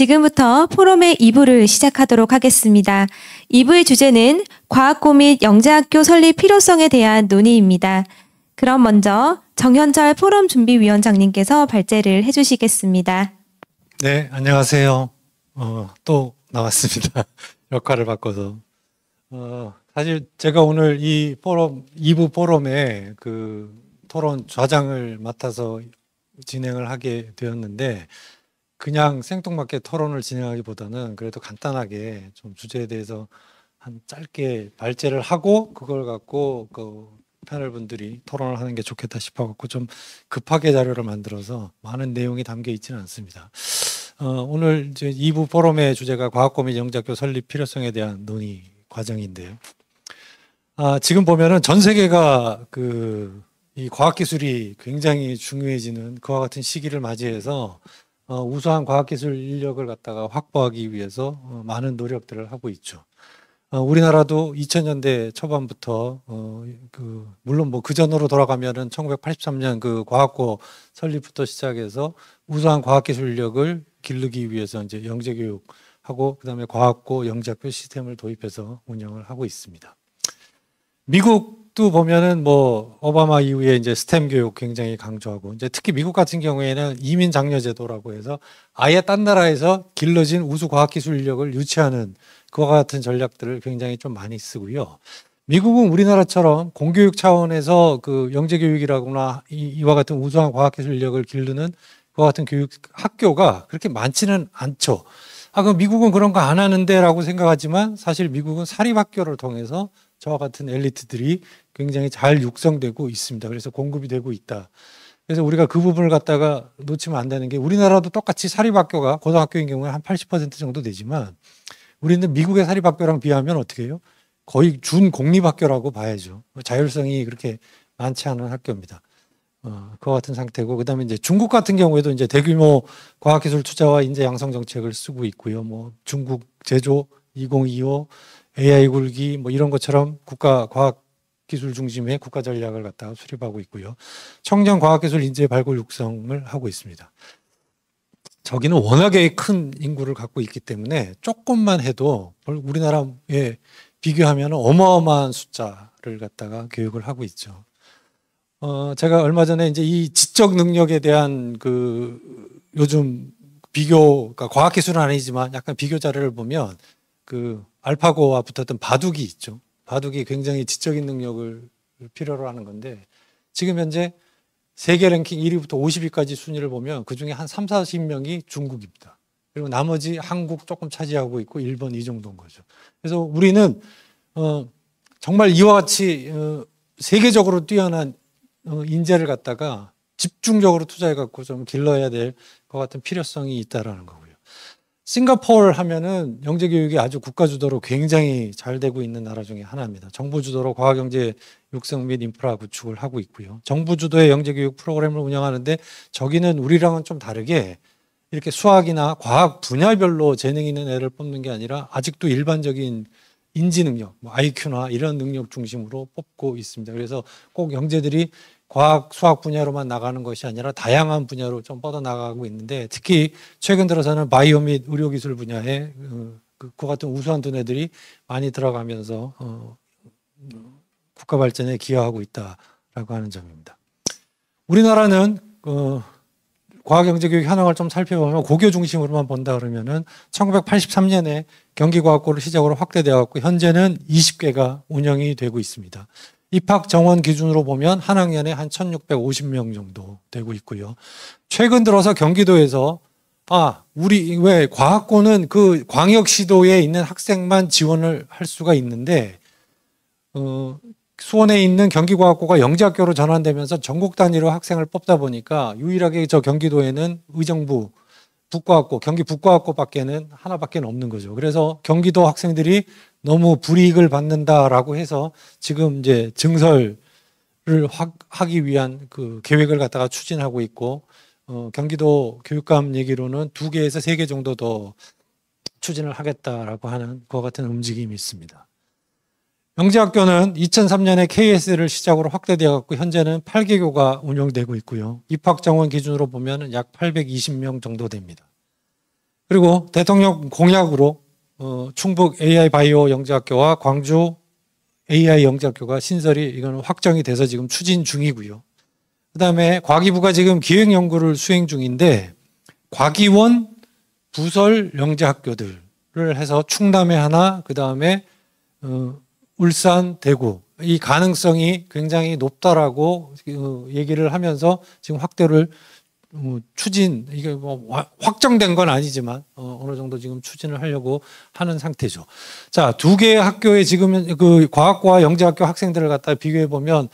지금부터 포럼의 2부를 시작하도록 하겠습니다. 2부의 주제는 과학고 및 영재학교 설립 필요성에 대한 논의입니다. 그럼 먼저 정현철 포럼 준비위원장님께서 발제를 해주시겠습니다. 네, 안녕하세요. 또 나왔습니다. 역할을 바꿔서. 사실 제가 오늘 이 포럼, 2부 포럼에 그 토론 좌장을 맡아서 진행을 하게 되었는데, 그냥 생뚱맞게 토론을 진행하기보다는 그래도 간단하게 좀 주제에 대해서 한 짧게 발제를 하고 그걸 갖고 그 패널 분들이 토론을 하는 게 좋겠다 싶어갖고 좀 급하게 자료를 만들어서 많은 내용이 담겨 있지는 않습니다. 오늘 이제 2부 포럼의 주제가 과학고 및 영재학교 설립 필요성에 대한 논의 과정인데요. 지금 보면은 전 세계가 이 과학기술이 굉장히 중요해지는 그와 같은 시기를 맞이해서 우수한 과학기술 인력을 갖다가 확보하기 위해서 많은 노력들을 하고 있죠. 우리나라도 2000년대 초반부터 물론 뭐 그 전으로 돌아가면은 1983년 그 과학고 설립부터 시작해서 우수한 과학기술 인력을 기르기 위해서 이제 영재교육하고 그다음에 과학고 영재학교 시스템을 도입해서 운영을 하고 있습니다. 미국도 보면은 뭐 오바마 이후에 이제 스템 교육 굉장히 강조하고 이제 특히 미국 같은 경우에는 이민 장려 제도라고 해서 아예 딴 나라에서 길러진 우수 과학기술 인력을 유치하는 그와 같은 전략들을 굉장히 좀 많이 쓰고요. 미국은 우리나라처럼 공교육 차원에서 그 영재교육이라거나 이와 같은 우수한 과학기술 인력을 기르는 그와 같은 교육 학교가 그렇게 많지는 않죠. 그럼 미국은 그런 거 안 하는데 라고 생각하지만 사실 미국은 사립학교를 통해서 저와 같은 엘리트들이 굉장히 잘 육성되고 있습니다. 그래서 공급이 되고 있다. 그래서 우리가 그 부분을 갖다가 놓치면 안 되는 게 우리나라도 똑같이 사립학교가 고등학교인 경우에 한 80% 정도 되지만 우리는 미국의 사립학교랑 비하면 어떻게 해요? 거의 준공립학교라고 봐야죠. 자율성이 그렇게 많지 않은 학교입니다. 그와 같은 상태고 그다음에 이제 중국 같은 경우에도 이제 대규모 과학기술 투자와 인재 양성 정책을 쓰고 있고요. 뭐 중국 제조 2025 AI 굴기 뭐 이런 것처럼 국가 과학기술 중심의 국가 전략을 갖다가 수립하고 있고요. 청년 과학기술 인재 발굴 육성을 하고 있습니다. 저기는 워낙에 큰 인구를 갖고 있기 때문에 조금만 해도 우리나라에 비교하면 어마어마한 숫자를 갖다가 교육을 하고 있죠. 제가 얼마 전에 이제 이 지적 능력에 대한 요즘 그러니까 과학기술은 아니지만 약간 비교 자료를 보면 알파고와 붙었던 바둑이 있죠. 바둑이 굉장히 지적인 능력을 필요로 하는 건데 지금 현재 세계 랭킹 1위부터 50위까지 순위를 보면 그중에 한 3, 40명이 중국입니다. 그리고 나머지 한국 조금 차지하고 있고 일본 이 정도인 거죠. 그래서 우리는 정말 이와 같이 세계적으로 뛰어난 인재를 갖다가 집중적으로 투자해 갖고 좀 길러야 될 것 같은 필요성이 있다라는 거고요. 싱가포르 하면은 영재 교육이 아주 국가 주도로 굉장히 잘 되고 있는 나라 중에 하나입니다. 정부 주도로 과학 영재 육성 및 인프라 구축을 하고 있고요. 정부 주도의 영재 교육 프로그램을 운영하는데 저기는 우리랑은 좀 다르게 이렇게 수학이나 과학 분야별로 재능 있는 애를 뽑는 게 아니라 아직도 일반적인 인지 능력, 뭐 IQ나 이런 능력 중심으로 뽑고 있습니다. 그래서 꼭 영재들이 과학, 수학 분야로만 나가는 것이 아니라 다양한 분야로 좀 뻗어나가고 있는데 특히 최근 들어서는 바이오 및 의료기술 분야에 그와 같은 우수한 두뇌들이 많이 들어가면서 국가 발전에 기여하고 있다라고 하는 점입니다. 우리나라는 과학영재교육 현황을 좀 살펴보면 고교 중심으로만 본다 그러면은 1983년에 경기과학고를 시작으로 확대되어 갖고 현재는 20개가 운영이 되고 있습니다. 입학 정원 기준으로 보면 한 학년에 한 1650명 정도 되고 있고요. 최근 들어서 경기도에서 우리 왜 과학고는 그 광역시도에 있는 학생만 지원을 할 수가 있는데 수원에 있는 경기과학고가 영재학교로 전환되면서 전국 단위로 학생을 뽑다 보니까 유일하게 저 경기도에는 의정부 북과학고, 경기 북과학고밖에는 하나밖에 없는 거죠. 그래서 경기도 학생들이 너무 불이익을 받는다라고 해서 지금 이제 증설을 하기 위한 그 계획을 갖다가 추진하고 있고 경기도 교육감 얘기로는 2개에서 3개 정도 더 추진을 하겠다라고 하는 그와 같은 움직임이 있습니다. 영재학교는 2003년에 KS를 시작으로 확대되어 갖고 현재는 8개교가 운영되고 있고요. 입학 정원 기준으로 보면 약 820명 정도 됩니다. 그리고 대통령 공약으로 충북 AI 바이오 영재학교와 광주 AI 영재학교가 신설이 이거는 확정이 돼서 지금 추진 중이고요. 그다음에 과기부가 지금 기획 연구를 수행 중인데 과기원 부설 영재학교들을 해서 충남에 하나, 그다음에 울산, 대구 이 가능성이 굉장히 높다라고 얘기를 하면서 지금 확대를 추진, 이게 뭐 확정된 건 아니지만 어느 정도 지금 추진을 하려고 하는 상태죠. 자, 두 개의 학교에 지금 그 과학과 영재학교 학생들을 갖다 비교해 보면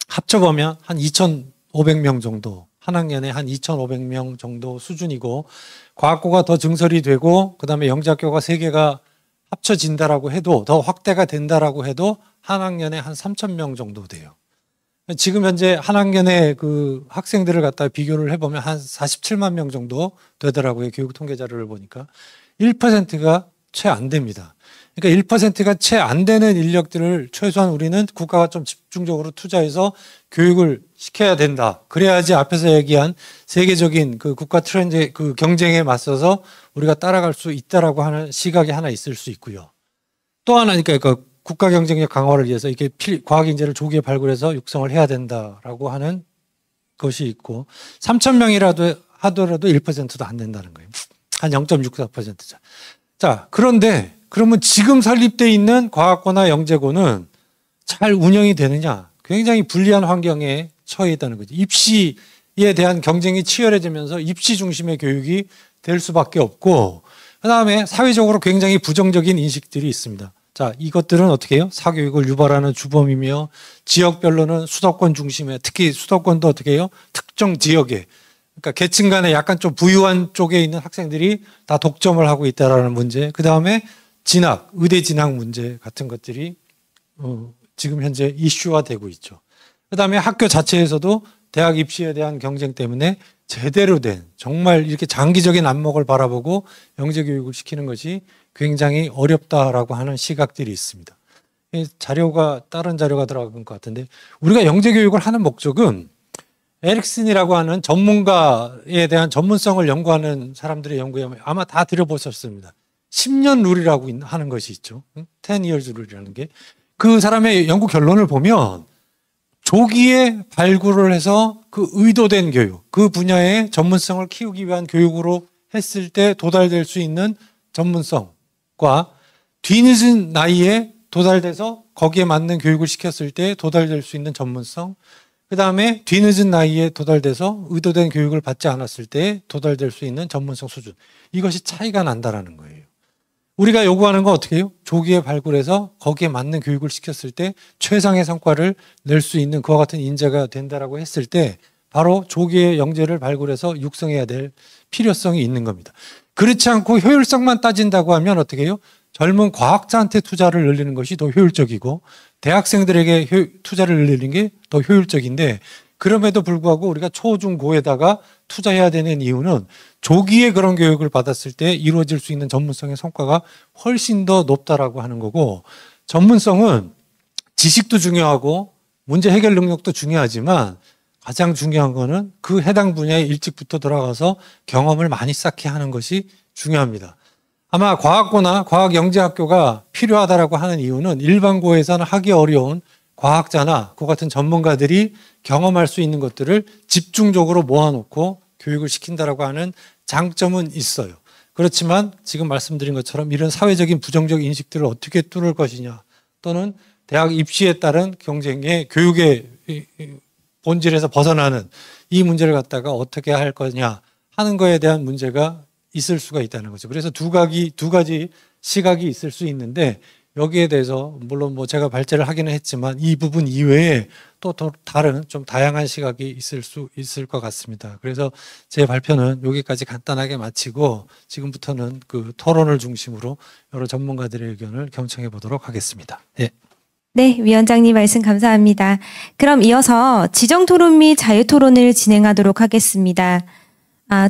합쳐보면 한 2,500명 정도, 한 학년에 한 2,500명 정도 수준이고, 과학고가 더 증설이 되고 그다음에 영재학교가 3개가 합쳐진다라고 해도, 더 확대가 된다라고 해도 한 학년에 한 3,000명 정도 돼요. 지금 현재 한 학년에 그 학생들을 갖다 비교를 해보면 한 47만 명 정도 되더라고요. 교육 통계 자료를 보니까 1%가 채 안 됩니다. 그러니까 1%가 채 안 되는 인력들을 최소한 우리는 국가가 좀 집중적으로 투자해서 교육을 시켜야 된다. 그래야지 앞에서 얘기한 세계적인 그 국가 트렌드 그 경쟁에 맞서서 우리가 따라갈 수 있다라고 하는 시각이 하나 있을 수 있고요. 또 하나, 그러니까 국가 경쟁력 강화를 위해서 이게 과학 인재를 조기에 발굴해서 육성을 해야 된다라고 하는 것이 있고, 3,000명이라도 하더라도 1%도 안 된다는 거예요. 한 0.64%죠. 자, 그런데 그러면 지금 설립되어 있는 과학고나 영재고는 잘 운영이 되느냐? 굉장히 불리한 환경에 처해 있다는 거죠. 입시에 대한 경쟁이 치열해지면서 입시 중심의 교육이 될 수밖에 없고, 그다음에 사회적으로 굉장히 부정적인 인식들이 있습니다. 자, 이것들은 어떻게 해요? 사교육을 유발하는 주범이며, 지역별로는 수도권 중심에, 특히 수도권도 어떻게 해요? 특정 지역에, 그러니까 계층 간에 약간 좀 부유한 쪽에 있는 학생들이 다 독점을 하고 있다라는 문제, 그 다음에 진학, 의대 진학 문제 같은 것들이 지금 현재 이슈화 되고 있죠. 그 다음에 학교 자체에서도 대학 입시에 대한 경쟁 때문에 제대로 된, 정말 이렇게 장기적인 안목을 바라보고 영재 교육을 시키는 것이 굉장히 어렵다라고 하는 시각들이 있습니다. 자료가, 다른 자료가 들어간 것 같은데, 우리가 영재 교육을 하는 목적은 에릭슨이라고 하는 전문가에 대한 전문성을 연구하는 사람들의 연구에 아마 다 들어보셨습니다. 10년 룰이라고 하는 것이 있죠. 10 years 룰이라는 게. 그 사람의 연구 결론을 보면 조기에 발굴을 해서 그 의도된 교육, 그 분야의 전문성을 키우기 위한 교육으로 했을 때 도달될 수 있는 전문성과 뒤늦은 나이에 도달돼서 거기에 맞는 교육을 시켰을 때 도달될 수 있는 전문성, 그 다음에 뒤늦은 나이에 도달돼서 의도된 교육을 받지 않았을 때 도달될 수 있는 전문성 수준. 이것이 차이가 난다라는 거예요. 우리가 요구하는 건 어떻게 해요? 조기에 발굴해서 거기에 맞는 교육을 시켰을 때 최상의 성과를 낼 수 있는 그와 같은 인재가 된다라고 했을 때 바로 조기에 영재를 발굴해서 육성해야 될 필요성이 있는 겁니다. 그렇지 않고 효율성만 따진다고 하면 어떻게 해요? 젊은 과학자한테 투자를 늘리는 것이 더 효율적이고 대학생들에게 투자를 늘리는 게 더 효율적인데, 그럼에도 불구하고 우리가 초, 중, 고에다가 투자해야 되는 이유는 조기에 그런 교육을 받았을 때 이루어질 수 있는 전문성의 성과가 훨씬 더 높다라고 하는 거고, 전문성은 지식도 중요하고 문제 해결 능력도 중요하지만 가장 중요한 거는 그 해당 분야에 일찍부터 들어가서 경험을 많이 쌓게 하는 것이 중요합니다. 아마 과학고나 과학영재학교가 필요하다라고 하는 이유는 일반고에서는 하기 어려운 과학자나 그 같은 전문가들이 경험할 수 있는 것들을 집중적으로 모아놓고 교육을 시킨다라고 하는 장점은 있어요. 그렇지만 지금 말씀드린 것처럼 이런 사회적인 부정적 인식들을 어떻게 뚫을 것이냐, 또는 대학 입시에 따른 경쟁의 교육의 본질에서 벗어나는 이 문제를 갖다가 어떻게 할 거냐 하는 거에 대한 문제가 있을 수가 있다는 거죠. 그래서 두 가지 시각이 있을 수 있는데, 여기에 대해서 물론 뭐 제가 발제를 하기는 했지만 이 부분 이외에 또 다른 좀 다양한 시각이 있을 수 있을 것 같습니다. 그래서 제 발표는 여기까지 간단하게 마치고 지금부터는 그 토론을 중심으로 여러 전문가들의 의견을 경청해 보도록 하겠습니다. 네. 네, 위원장님 말씀 감사합니다. 그럼 이어서 지정토론 및 자유토론을 진행하도록 하겠습니다.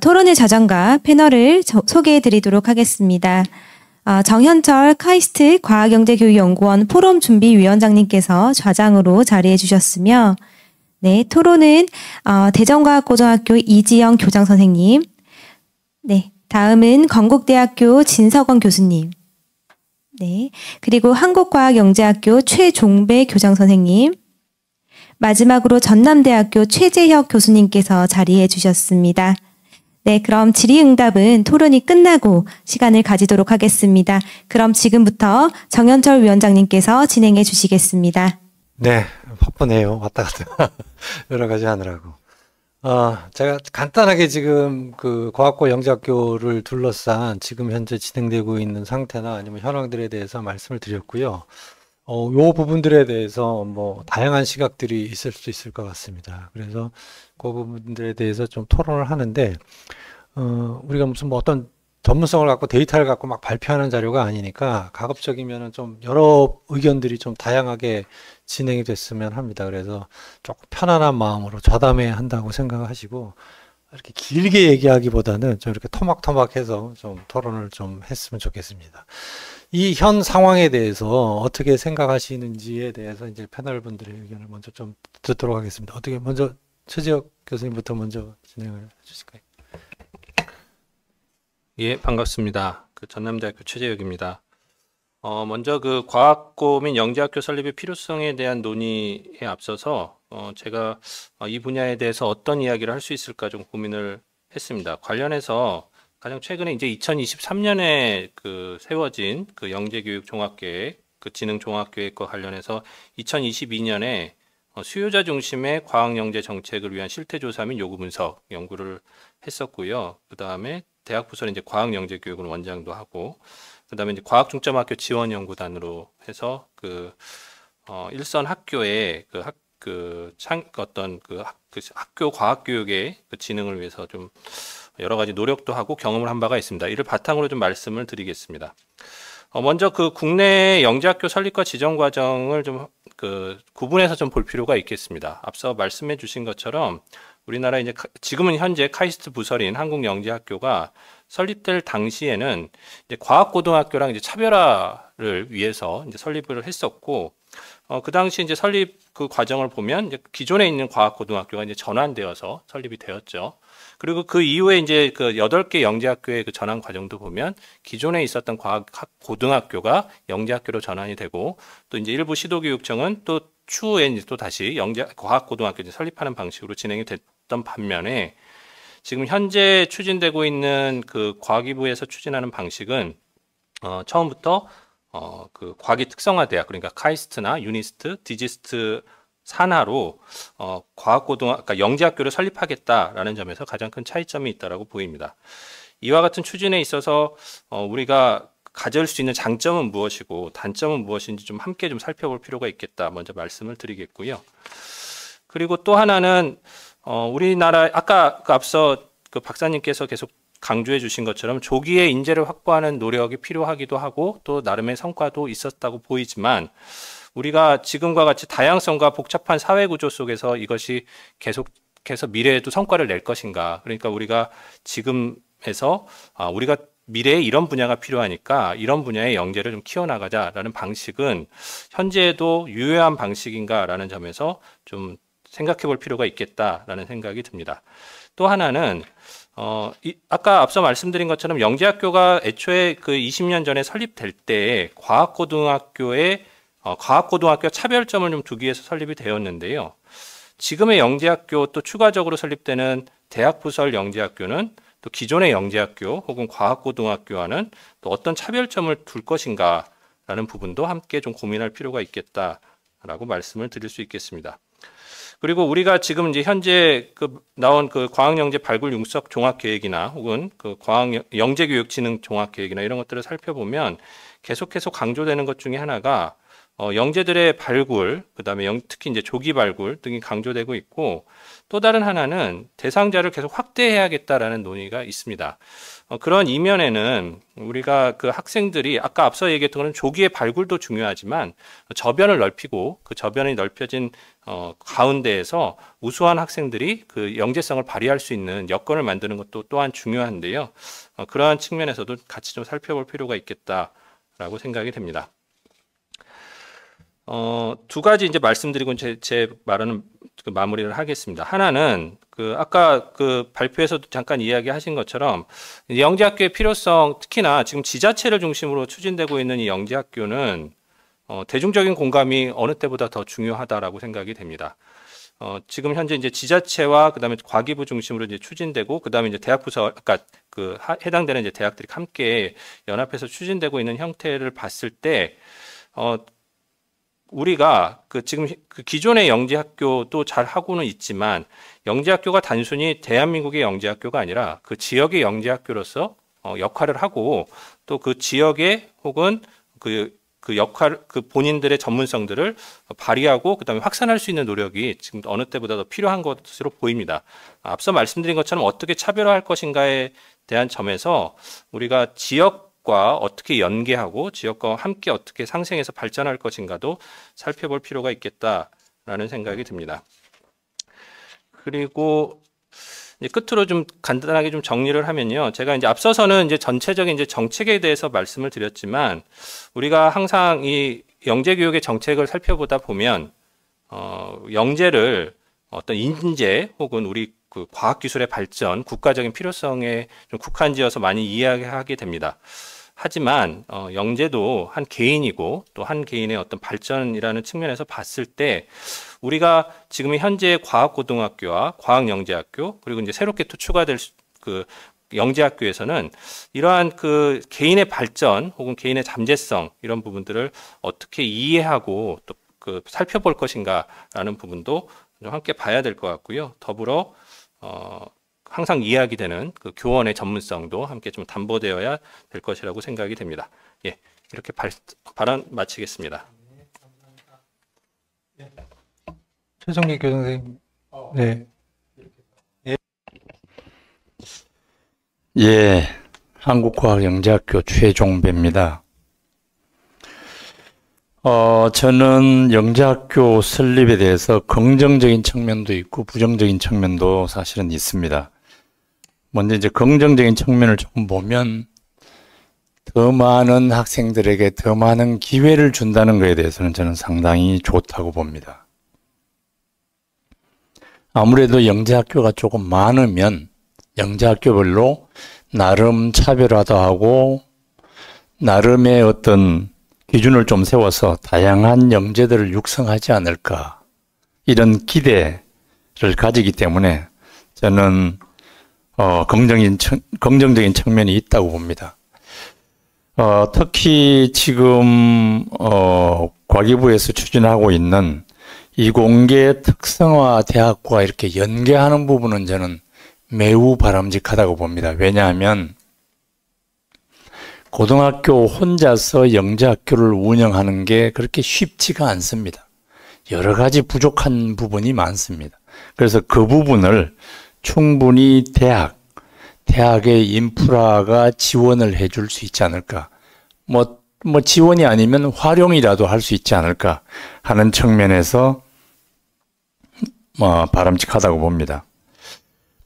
토론의 자정과 패널을 소개해 드리도록 하겠습니다. 정현철 카이스트 과학영재교육연구원 포럼 준비위원장님께서 좌장으로 자리해 주셨으며, 네, 토론은 대전과학고등학교 이지영 교장 선생님, 네, 다음은 건국대학교 진석원 교수님. 네. 그리고 한국과학영재학교 최종배 교장선생님. 마지막으로 전남대학교 최재혁 교수님께서 자리해 주셨습니다. 네, 그럼 질의응답은 토론이 끝나고 시간을 가지도록 하겠습니다. 그럼 지금부터 정현철 위원장님께서 진행해 주시겠습니다. 네, 바쁘네요. 왔다 갔다 여러 가지 하느라고. 제가 간단하게 지금 그 과학고 영재학교를 둘러싼 지금 현재 진행되고 있는 상태나 아니면 현황들에 대해서 말씀을 드렸고요. 요 부분들에 대해서 뭐 다양한 시각들이 있을 수 있을 것 같습니다. 그래서 그 부분들에 대해서 좀 토론을 하는데, 우리가 무슨 뭐 어떤 전문성을 갖고 데이터를 갖고 막 발표하는 자료가 아니니까 가급적이면은 좀 여러 의견들이 좀 다양하게 진행이 됐으면 합니다. 그래서 조금 편안한 마음으로 좌담회 한다고 생각하시고, 이렇게 길게 얘기하기보다는 좀 이렇게 토막토막해서 좀 토론을 좀 했으면 좋겠습니다. 이 현 상황에 대해서 어떻게 생각하시는지에 대해서 이제 패널 분들의 의견을 먼저 좀 듣도록 하겠습니다. 어떻게 먼저 최재혁 교수님부터 먼저 진행을 해주실까요? 예, 반갑습니다. 전남대학교 최재혁입니다. 먼저 과학고 및 영재학교 설립의 필요성에 대한 논의에 앞서서 제가 이 분야에 대해서 어떤 이야기를 할 수 있을까 좀 고민을 했습니다. 관련해서 가장 최근에 이제 2023년에 세워진 영재교육 종합계획, 지능 종합계획과 관련해서 2022년에 수요자 중심의 과학영재 정책을 위한 실태조사 및 요구 분석 연구를 했었고요. 그 다음에 대학 부설 이제 과학영재교육을 원장도 하고, 그 다음에 이제 과학중점학교 지원연구단으로 해서 일선 학교의 학교 과학교육의 진흥을 위해서 좀 여러 가지 노력도 하고 경험을 한 바가 있습니다. 이를 바탕으로 좀 말씀을 드리겠습니다. 먼저 국내 영재학교 설립과 지정 과정을 좀 구분해서 좀 볼 필요가 있겠습니다. 앞서 말씀해 주신 것처럼 우리나라 이제 지금은 현재 카이스트 부설인 한국영재학교가 설립될 당시에는 이제 과학고등학교랑 이제 차별화를 위해서 이제 설립을 했었고, 그 당시 이제 설립 과정을 보면 이제 기존에 있는 과학고등학교가 이제 전환되어서 설립이 되었죠. 그리고 그 이후에 이제 8개 영재학교의 전환 과정도 보면 기존에 있었던 과학고등학교가 영재학교로 전환이 되고, 또 이제 일부 시도교육청은 또 추후에 이제 또 다시 과학고등학교 설립하는 방식으로 진행이 됐던 반면에, 지금 현재 추진되고 있는 과기부에서 추진하는 방식은 처음부터 과기 특성화대학, 그러니까 카이스트나 유니스트, 디지스트 산하로 그러니까 영재학교를 설립하겠다라는 점에서 가장 큰 차이점이 있다라고 보입니다. 이와 같은 추진에 있어서 우리가 가질 수 있는 장점은 무엇이고 단점은 무엇인지 좀 함께 좀 살펴볼 필요가 있겠다, 먼저 말씀을 드리겠고요. 그리고 또 하나는 우리나라 아까 앞서 박사님께서 계속 강조해 주신 것처럼 조기에 인재를 확보하는 노력이 필요하기도 하고 또 나름의 성과도 있었다고 보이지만, 우리가 지금과 같이 다양성과 복잡한 사회 구조 속에서 이것이 계속해서 미래에도 성과를 낼 것인가. 그러니까 우리가 지금에서 우리가 미래에 이런 분야가 필요하니까 이런 분야의 영재를 좀 키워나가자라는 방식은 현재에도 유효한 방식인가라는 점에서 좀 생각해 볼 필요가 있겠다라는 생각이 듭니다. 또 하나는 아까 앞서 말씀드린 것처럼 영재학교가 애초에 20년 전에 설립될 때 과학고등학교 차별점을 좀 두기 위해서 설립이 되었는데요. 지금의 영재학교 또 추가적으로 설립되는 대학부설 영재학교는 또 기존의 영재학교 혹은 과학고등학교와는 또 어떤 차별점을 둘 것인가라는 부분도 함께 좀 고민할 필요가 있겠다라고 말씀을 드릴 수 있겠습니다. 그리고 우리가 지금 이제 현재 나온 과학영재 발굴 융석 종합계획이나 혹은 영재교육 진흥 종합계획이나 이런 것들을 살펴보면 계속해서 강조되는 것 중에 하나가 영재들의 발굴, 그다음에 특히 이제 조기 발굴 등이 강조되고 있고, 또 다른 하나는 대상자를 계속 확대해야겠다라는 논의가 있습니다. 그런 이면에는 우리가 학생들이 아까 앞서 얘기했던 것은 조기의 발굴도 중요하지만 저변을 넓히고 그 저변이 넓혀진 가운데에서 우수한 학생들이 영재성을 발휘할 수 있는 여건을 만드는 것도 또한 중요한데요. 그러한 측면에서도 같이 좀 살펴볼 필요가 있겠다라고 생각이 됩니다. 두 가지 이제 말씀드리고 제 말은 그 마무리를 하겠습니다. 하나는 아까 발표에서도 잠깐 이야기하신 것처럼 영재학교의 필요성, 특히나 지금 지자체를 중심으로 추진되고 있는 이 영재학교는 대중적인 공감이 어느 때보다 더 중요하다라고 생각이 됩니다. 지금 현재 이제 지자체와 그다음에 과기부 중심으로 이제 추진되고 그다음에 이제 대학 부서, 그러니까 해당되는 이제 대학들이 함께 연합해서 추진되고 있는 형태를 봤을 때, 우리가 지금 기존의 영재학교도 잘 하고는 있지만 영재학교가 단순히 대한민국의 영재학교가 아니라 그 지역의 영재학교로서 역할을 하고 또 그 지역의 혹은 그 본인들의 전문성들을 발휘하고 그다음에 확산할 수 있는 노력이 지금 어느 때보다 더 필요한 것으로 보입니다. 앞서 말씀드린 것처럼 어떻게 차별화할 것인가에 대한 점에서 우리가 지역과 어떻게 연계하고 지역과 함께 어떻게 상생해서 발전할 것인가도 살펴볼 필요가 있겠다라는 생각이 듭니다. 그리고 이제 끝으로 좀 간단하게 좀 정리를 하면요. 제가 이제 앞서서는 이제 전체적인 이제 정책에 대해서 말씀을 드렸지만 우리가 항상 이 영재 교육의 정책을 살펴보다 보면 영재를 어떤 인재 혹은 우리 과학기술의 발전, 국가적인 필요성에 좀 국한지어서 많이 이야기하게 됩니다. 하지만 영재도 한 개인이고 또 한 개인의 어떤 발전이라는 측면에서 봤을 때 우리가 지금 현재 과학고등학교와 과학영재학교 그리고 이제 새롭게 또 추가될 영재학교에서는 이러한 개인의 발전 혹은 개인의 잠재성 이런 부분들을 어떻게 이해하고 또 살펴볼 것인가라는 부분도 좀 함께 봐야 될 것 같고요. 더불어 항상 이야기되는 교원의 전문성도 함께 좀 담보되어야 될 것이라고 생각이 됩니다. 예, 이렇게 발언 마치겠습니다. 최정기 교수님, 네. 예, 한국과학영재학교 최종배입니다. 저는 영재학교 설립에 대해서 긍정적인 측면도 있고 부정적인 측면도 사실은 있습니다. 먼저 이제 긍정적인 측면을 조금 보면 더 많은 학생들에게 더 많은 기회를 준다는 것에 대해서는 저는 상당히 좋다고 봅니다. 아무래도 영재학교가 조금 많으면 영재학교별로 나름 차별화도 하고 나름의 어떤 기준을 좀 세워서 다양한 영재들을 육성하지 않을까 이런 기대를 가지기 때문에 저는 긍정적인 측면이 있다고 봅니다. 특히 지금 과기부에서 추진하고 있는 이공계 특성화 대학과 이렇게 연계하는 부분은 저는 매우 바람직하다고 봅니다. 왜냐하면 고등학교 혼자서 영재학교를 운영하는 게 그렇게 쉽지가 않습니다. 여러 가지 부족한 부분이 많습니다. 그래서 그 부분을 충분히 대학의 인프라가 지원을 해줄 수 있지 않을까. 뭐 지원이 아니면 활용이라도 할 수 있지 않을까 하는 측면에서 바람직하다고 봅니다.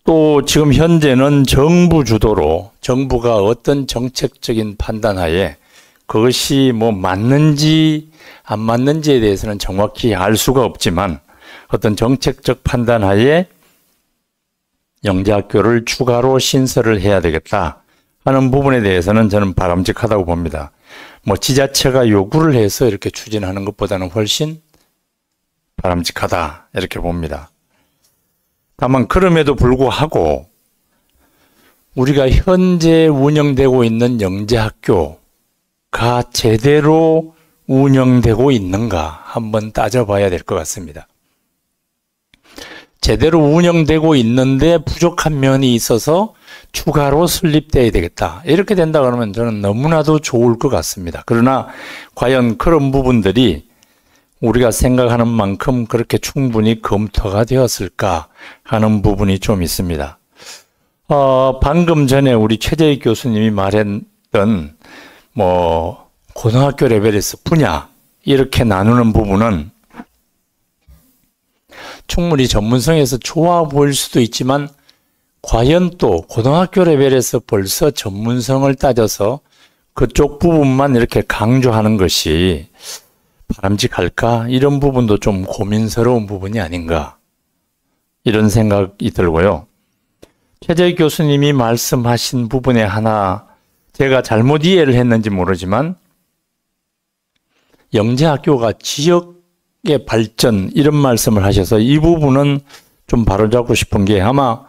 또 지금 현재는 정부 주도로 정부가 어떤 정책적인 판단하에 그것이 맞는지 안 맞는지에 대해서는 정확히 알 수가 없지만 어떤 정책적 판단하에 영재학교를 추가로 신설을 해야 되겠다 하는 부분에 대해서는 저는 바람직하다고 봅니다. 지자체가 요구를 해서 이렇게 추진하는 것보다는 훨씬 바람직하다 이렇게 봅니다. 다만 그럼에도 불구하고 우리가 현재 운영되고 있는 영재학교가 제대로 운영되고 있는가 한번 따져봐야 될 것 같습니다. 제대로 운영되고 있는데 부족한 면이 있어서 추가로 설립돼야 되겠다. 이렇게 된다 그러면 저는 너무나도 좋을 것 같습니다. 그러나 과연 그런 부분들이 우리가 생각하는 만큼 그렇게 충분히 검토가 되었을까 하는 부분이 좀 있습니다. 방금 전에 우리 최재익 교수님이 말했던 고등학교 레벨에서 분야 이렇게 나누는 부분은 충분히 전문성에서 좋아 보일 수도 있지만 과연 또 고등학교 레벨에서 벌써 전문성을 따져서 그쪽 부분만 이렇게 강조하는 것이 바람직할까? 이런 부분도 좀 고민스러운 부분이 아닌가, 이런 생각이 들고요. 최재익 교수님이 말씀하신 부분에 하나 제가 잘못 이해를 했는지 모르지만, 영재학교가 지역의 발전, 이런 말씀을 하셔서 이 부분은 좀 바로잡고 싶은 게, 아마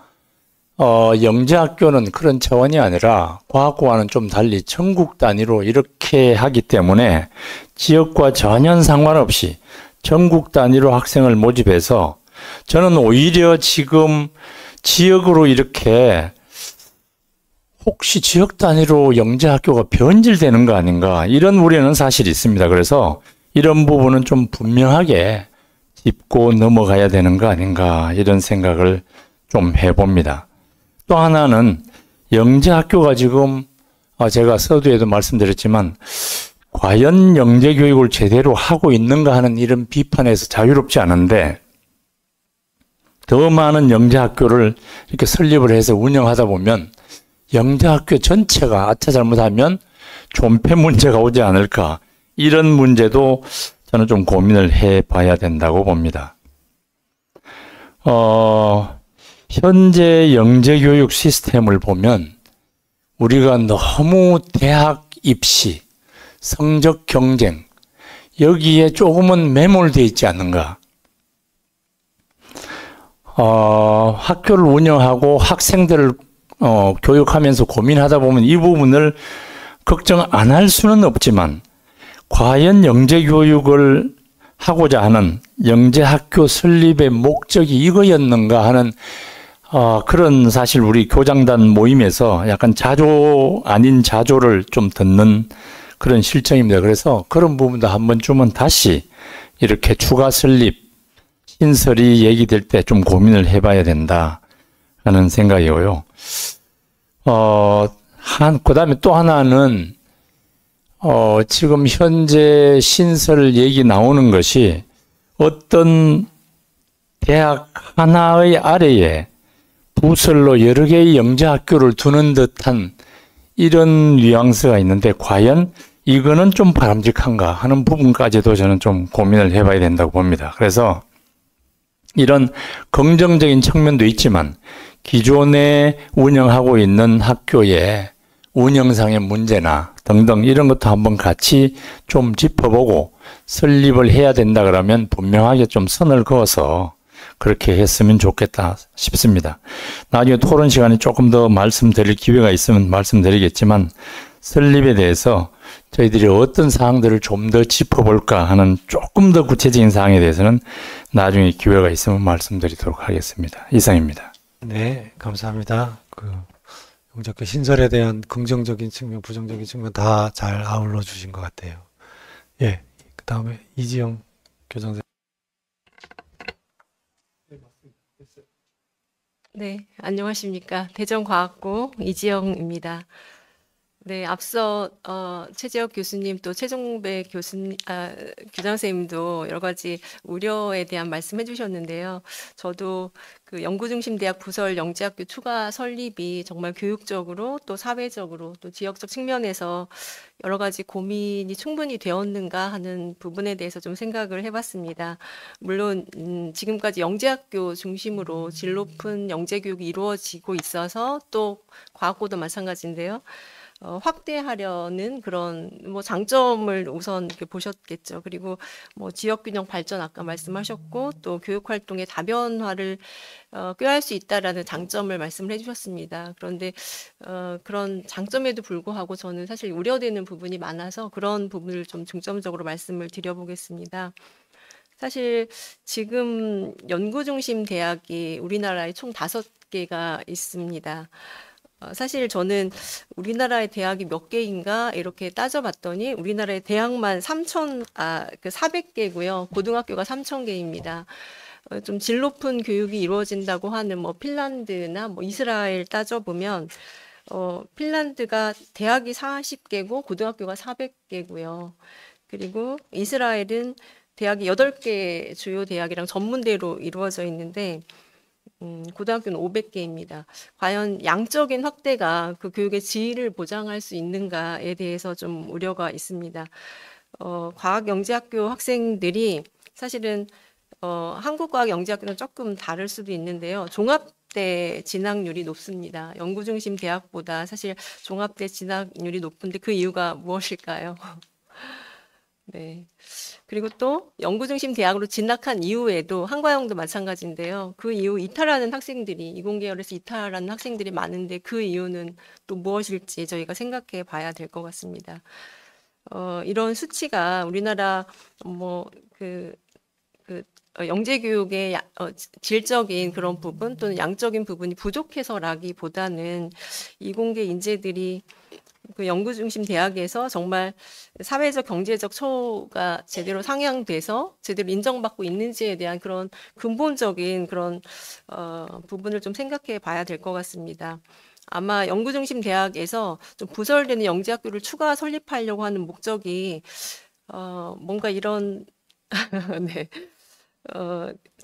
영재학교는 그런 차원이 아니라 과학고와는 좀 달리 전국 단위로 이렇게 하기 때문에 지역과 전혀 상관없이 전국 단위로 학생을 모집해서, 저는 오히려 지금 지역으로 이렇게 혹시 지역 단위로 영재학교가 변질되는 거 아닌가, 이런 우려는 사실 있습니다. 그래서 이런 부분은 좀 분명하게 짚고 넘어가야 되는 거 아닌가, 이런 생각을 좀 해봅니다. 또 하나는 영재학교가 지금 제가 서두에도 말씀드렸지만 과연 영재교육을 제대로 하고 있는가 하는 이런 비판에서 자유롭지 않은데, 더 많은 영재학교를 이렇게 설립을 해서 운영하다 보면 영재학교 전체가 아차 잘못하면 존폐 문제가 오지 않을까, 이런 문제도 저는 좀 고민을 해봐야 된다고 봅니다. 현재 영재교육 시스템을 보면 우리가 너무 대학 입시, 성적 경쟁, 여기에 조금은 매몰되어 있지 않는가. 학교를 운영하고 학생들을 교육하면서 고민하다 보면 이 부분을 걱정 안 할 수는 없지만, 과연 영재교육을 하고자 하는 영재학교 설립의 목적이 이거였는가 하는 그런, 사실 우리 교장단 모임에서 약간 자조 아닌 자조를 좀 듣는 그런 실정입니다. 그래서 그런 부분도 한 번쯤은 다시 이렇게 추가 설립, 신설이 얘기될 때 좀 고민을 해봐야 된다 하는 생각이고요. 그 다음에 또 하나는, 지금 현재 신설 얘기 나오는 것이 어떤 대학 하나의 아래에 부설로 여러 개의 영재학교를 두는 듯한 이런 뉘앙스가 있는데, 과연 이거는 좀 바람직한가 하는 부분까지도 저는 좀 고민을 해봐야 된다고 봅니다. 그래서 이런 긍정적인 측면도 있지만 기존에 운영하고 있는 학교의 운영상의 문제나 등등 이런 것도 한번 같이 좀 짚어보고 설립을 해야 된다 그러면 분명하게 좀 선을 그어서 그렇게 했으면 좋겠다 싶습니다. 나중에 토론 시간에 조금 더 말씀드릴 기회가 있으면 말씀드리겠지만, 설립에 대해서 저희들이 어떤 사항들을 좀 더 짚어볼까 하는 조금 더 구체적인 사항에 대해서는 나중에 기회가 있으면 말씀드리도록 하겠습니다. 이상입니다. 네, 감사합니다. 영재학교 신설에 대한 긍정적인 측면, 부정적인 측면 다 잘 아울러 주신 것 같아요. 예, 그 다음에 이지영 교장선생님. 네, 안녕하십니까. 대전과학고 이지영입니다. 네, 앞서 최재혁 교수님 또 최종배 교장 선생님도 여러 가지 우려에 대한 말씀해 주셨는데요. 저도 그 연구중심대학 부설 영재학교 추가 설립이 정말 교육적으로 또 사회적으로 또 지역적 측면에서 여러 가지 고민이 충분히 되었는가 하는 부분에 대해서 좀 생각을 해봤습니다. 물론 지금까지 영재학교 중심으로 질 높은 영재교육이 이루어지고 있어서 또 과학고도 마찬가지인데요. 확대하려는 그런 장점을 우선 이렇게 보셨겠죠. 그리고 지역균형 발전 아까 말씀하셨고 또 교육활동의 다변화를 꾀할 수 있다라는 장점을 말씀을 해주셨습니다. 그런데 그런 장점에도 불구하고 저는 사실 우려되는 부분이 많아서 그런 부분을 좀 중점적으로 말씀을 드려보겠습니다. 사실 지금 연구중심 대학이 우리나라에 총 5개가 있습니다. 사실 저는 우리나라의 대학이 몇 개인가 이렇게 따져봤더니 우리나라의 대학만 400개고요. 고등학교가 3,000개입니다. 좀 질 높은 교육이 이루어진다고 하는 핀란드나 이스라엘 따져보면 핀란드가 대학이 40개고 고등학교가 400개고요. 그리고 이스라엘은 대학이 8개 주요 대학이랑 전문대로 이루어져 있는데 고등학교는 500개입니다. 과연 양적인 확대가 그 교육의 질을 보장할 수 있는가에 대해서 좀 우려가 있습니다. 과학영재학교 학생들이 사실은 한국과학영재학교는 조금 다를 수도 있는데요. 종합대 진학률이 높습니다. 연구중심 대학보다 사실 종합대 진학률이 높은데 그 이유가 무엇일까요? 네. 그리고 또 연구중심 대학으로 진학한 이후에도 한과영도 마찬가지인데요. 그 이후 이탈하는 학생들이 이공계열에서 이탈하는 학생들이 많은데 그 이유는 또 무엇일지 저희가 생각해 봐야 될 것 같습니다. 이런 수치가 우리나라 영재교육의 질적인 그런 부분 또는 양적인 부분이 부족해서라기보다는 이공계 인재들이 그 연구중심 대학에서 정말 사회적 경제적 처우가 제대로 상향돼서 제대로 인정받고 있는지에 대한 그런 근본적인 그런 부분을 좀 생각해 봐야 될 것 같습니다. 아마 연구중심 대학에서 좀 부설되는 영재학교를 추가 설립하려고 하는 목적이 뭔가 이런 네.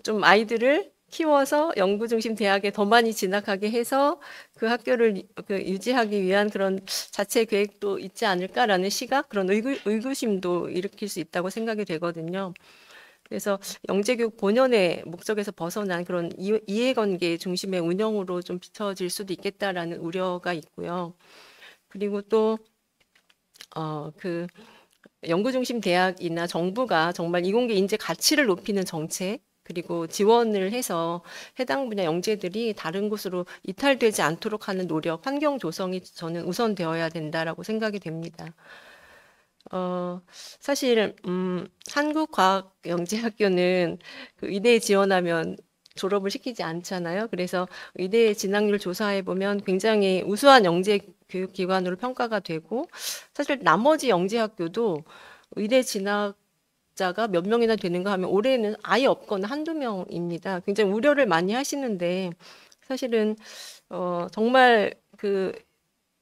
좀 아이들을 키워서 연구중심 대학에 더 많이 진학하게 해서 그 학교를 유지하기 위한 그런 자체 계획도 있지 않을까라는 시각, 그런 의구심도 일으킬 수 있다고 생각이 되거든요. 그래서 영재교육 본연의 목적에서 벗어난 그런 이해관계 중심의 운영으로 좀 비춰질 수도 있겠다라는 우려가 있고요. 그리고 또 연구중심 대학이나 정부가 정말 이공계 인재 가치를 높이는 정책 그리고 지원을 해서 해당 분야 영재들이 다른 곳으로 이탈되지 않도록 하는 노력, 환경 조성이 저는 우선되어야 된다라고 생각이 됩니다. 사실 한국과학영재학교는 그 의대에 지원하면 졸업을 시키지 않잖아요. 그래서 의대 진학률 조사해 보면 굉장히 우수한 영재 교육기관으로 평가가 되고 사실 나머지 영재학교도 의대 진학자가 몇 명이나 되는가 하면 올해는 아예 없거나 한두 명입니다. 굉장히 우려를 많이 하시는데 사실은 정말 그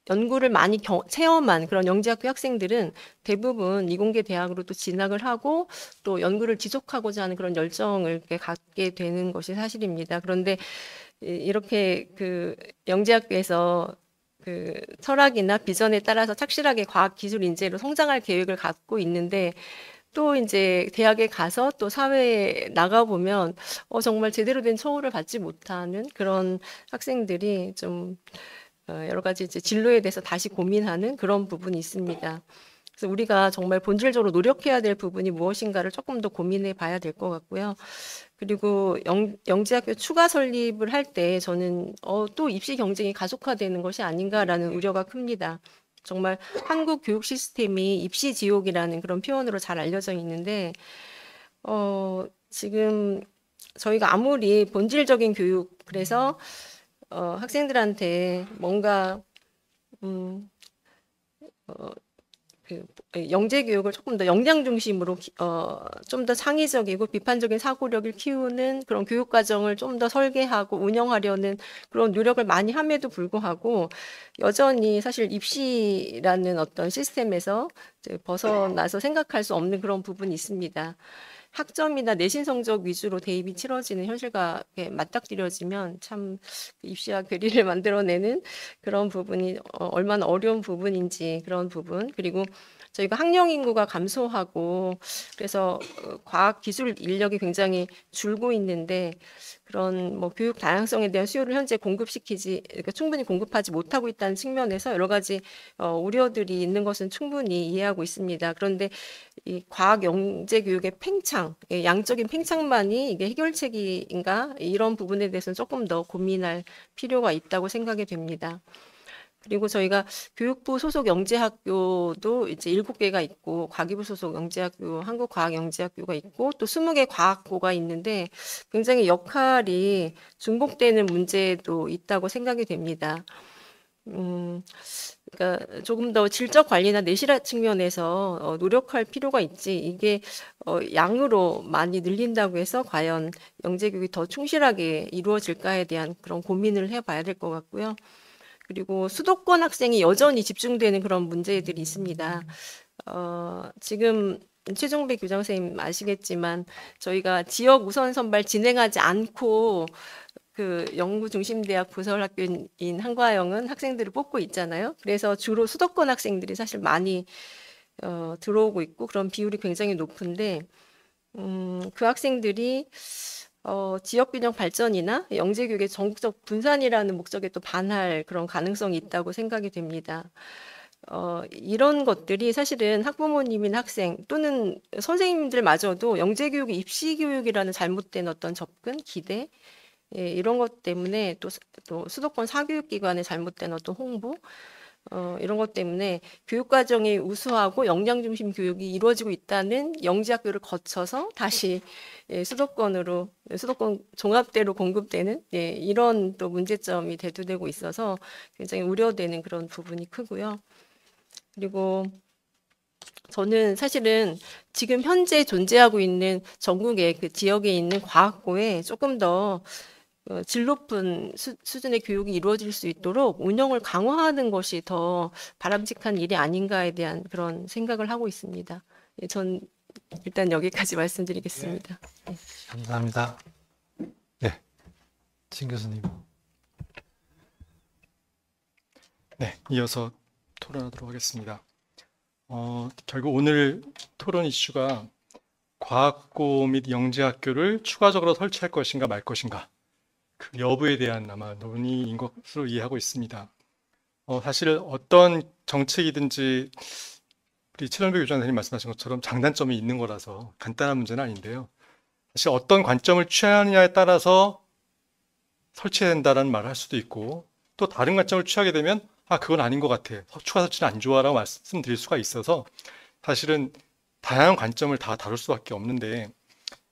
연구를 많이 체험한 그런 영재학교 학생들은 대부분 이공계 대학으로 또 진학을 하고 또 연구를 지속하고자 하는 그런 열정을 갖게 되는 것이 사실입니다. 그런데 이렇게 그 영재학교에서 그 철학이나 비전에 따라서 착실하게 과학 기술 인재로 성장할 계획을 갖고 있는데 또 이제 대학에 가서 또 사회에 나가 보면 정말 제대로 된 처우를 받지 못하는 그런 학생들이 좀 여러 가지 이제 진로에 대해서 다시 고민하는 그런 부분이 있습니다. 그래서 우리가 정말 본질적으로 노력해야 될 부분이 무엇인가를 조금 더 고민해 봐야 될 것 같고요. 그리고 영재학교 추가 설립을 할 때 저는 또 입시 경쟁이 가속화되는 것이 아닌가라는 우려가 큽니다. 정말 한국 교육 시스템이 입시 지옥이라는 그런 표현으로 잘 알려져 있는데 지금 저희가 아무리 본질적인 교육 그래서 학생들한테 뭔가 영재 교육을 조금 더 역량 중심으로 좀 더 창의적이고 비판적인 사고력을 키우는 그런 교육 과정을 좀 더 설계하고 운영하려는 그런 노력을 많이 함에도 불구하고 여전히 사실 입시라는 어떤 시스템에서 이제 벗어나서 생각할 수 없는 그런 부분이 있습니다. 학점이나 내신 성적 위주로 대입이 치러지는 현실과 맞닥뜨려지면 참 입시와 괴리를 만들어내는 그런 부분이 얼마나 어려운 부분인지 그런 부분 그리고 저희가 학령 인구가 감소하고 그래서 과학 기술 인력이 굉장히 줄고 있는데 그런 뭐 교육 다양성에 대한 수요를 현재 그러니까 충분히 공급하지 못하고 있다는 측면에서 여러 가지 우려들이 있는 것은 충분히 이해하고 있습니다. 그런데 이 과학 영재 교육의 팽창, 양적인 팽창만이 이게 해결책인가 이런 부분에 대해서는 조금 더 고민할 필요가 있다고 생각이 됩니다. 그리고 저희가 교육부 소속 영재학교도 이제 7개가 있고 과기부 소속 영재학교, 한국과학영재학교가 있고 또 20개 과학고가 있는데 굉장히 역할이 중복되는 문제도 있다고 생각이 됩니다. 그러니까 조금 더 질적 관리나 내실화 측면에서 노력할 필요가 있지 이게 양으로 많이 늘린다고 해서 과연 영재교육이 더 충실하게 이루어질까에 대한 그런 고민을 해봐야 될 것 같고요. 그리고 수도권 학생이 여전히 집중되는 그런 문제들이 있습니다. 지금 최종배 교장선생님 아시겠지만 저희가 지역 우선 선발 진행하지 않고 그 연구중심대학 부설학교인 한과영은 학생들을 뽑고 있잖아요. 그래서 주로 수도권 학생들이 사실 많이 들어오고 있고 그런 비율이 굉장히 높은데 그 학생들이 지역균형 발전이나 영재교육의 전국적 분산이라는 목적에 또 반할 그런 가능성이 있다고 생각이 됩니다. 이런 것들이 사실은 학부모님이나 학생 또는 선생님들마저도 영재교육이 입시교육이라는 잘못된 어떤 접근, 기대 이런 것 때문에 또 수도권 사교육기관의 잘못된 어떤 홍보 이런 것 때문에 교육과정이 우수하고 역량 중심 교육이 이루어지고 있다는 영재학교를 거쳐서 다시 수도권 종합대로 공급되는 이런 또 문제점이 대두되고 있어서 굉장히 우려되는 그런 부분이 크고요. 그리고 저는 사실은 지금 현재 존재하고 있는 전국의 그 지역에 있는 과학고에 조금 더 질 높은 수준의 교육이 이루어질 수 있도록 운영을 강화하는 것이 더 바람직한 일이 아닌가에 대한 그런 생각을 하고 있습니다. 전 일단 여기까지 말씀드리겠습니다. 네. 감사합니다. 네, 진 교수님. 네, 이어서 토론하도록 하겠습니다. 결국 오늘 토론 이슈가 과학고 및 영재학교를 추가적으로 설치할 것인가 말 것인가 그 여부에 대한 아마 논의인 것으로 이해하고 있습니다. 사실 어떤 정책이든지 우리 최정배 교장 선생님 말씀하신 것처럼 장단점이 있는 거라서 간단한 문제는 아닌데요. 사실 어떤 관점을 취하느냐에 따라서 설치해야 된다는 말을 할 수도 있고 또 다른 관점을 취하게 되면 그건 아닌 것 같아. 추가 설치는 안 좋아라고 말씀드릴 수가 있어서 사실은 다양한 관점을 다 다룰 수밖에 없는데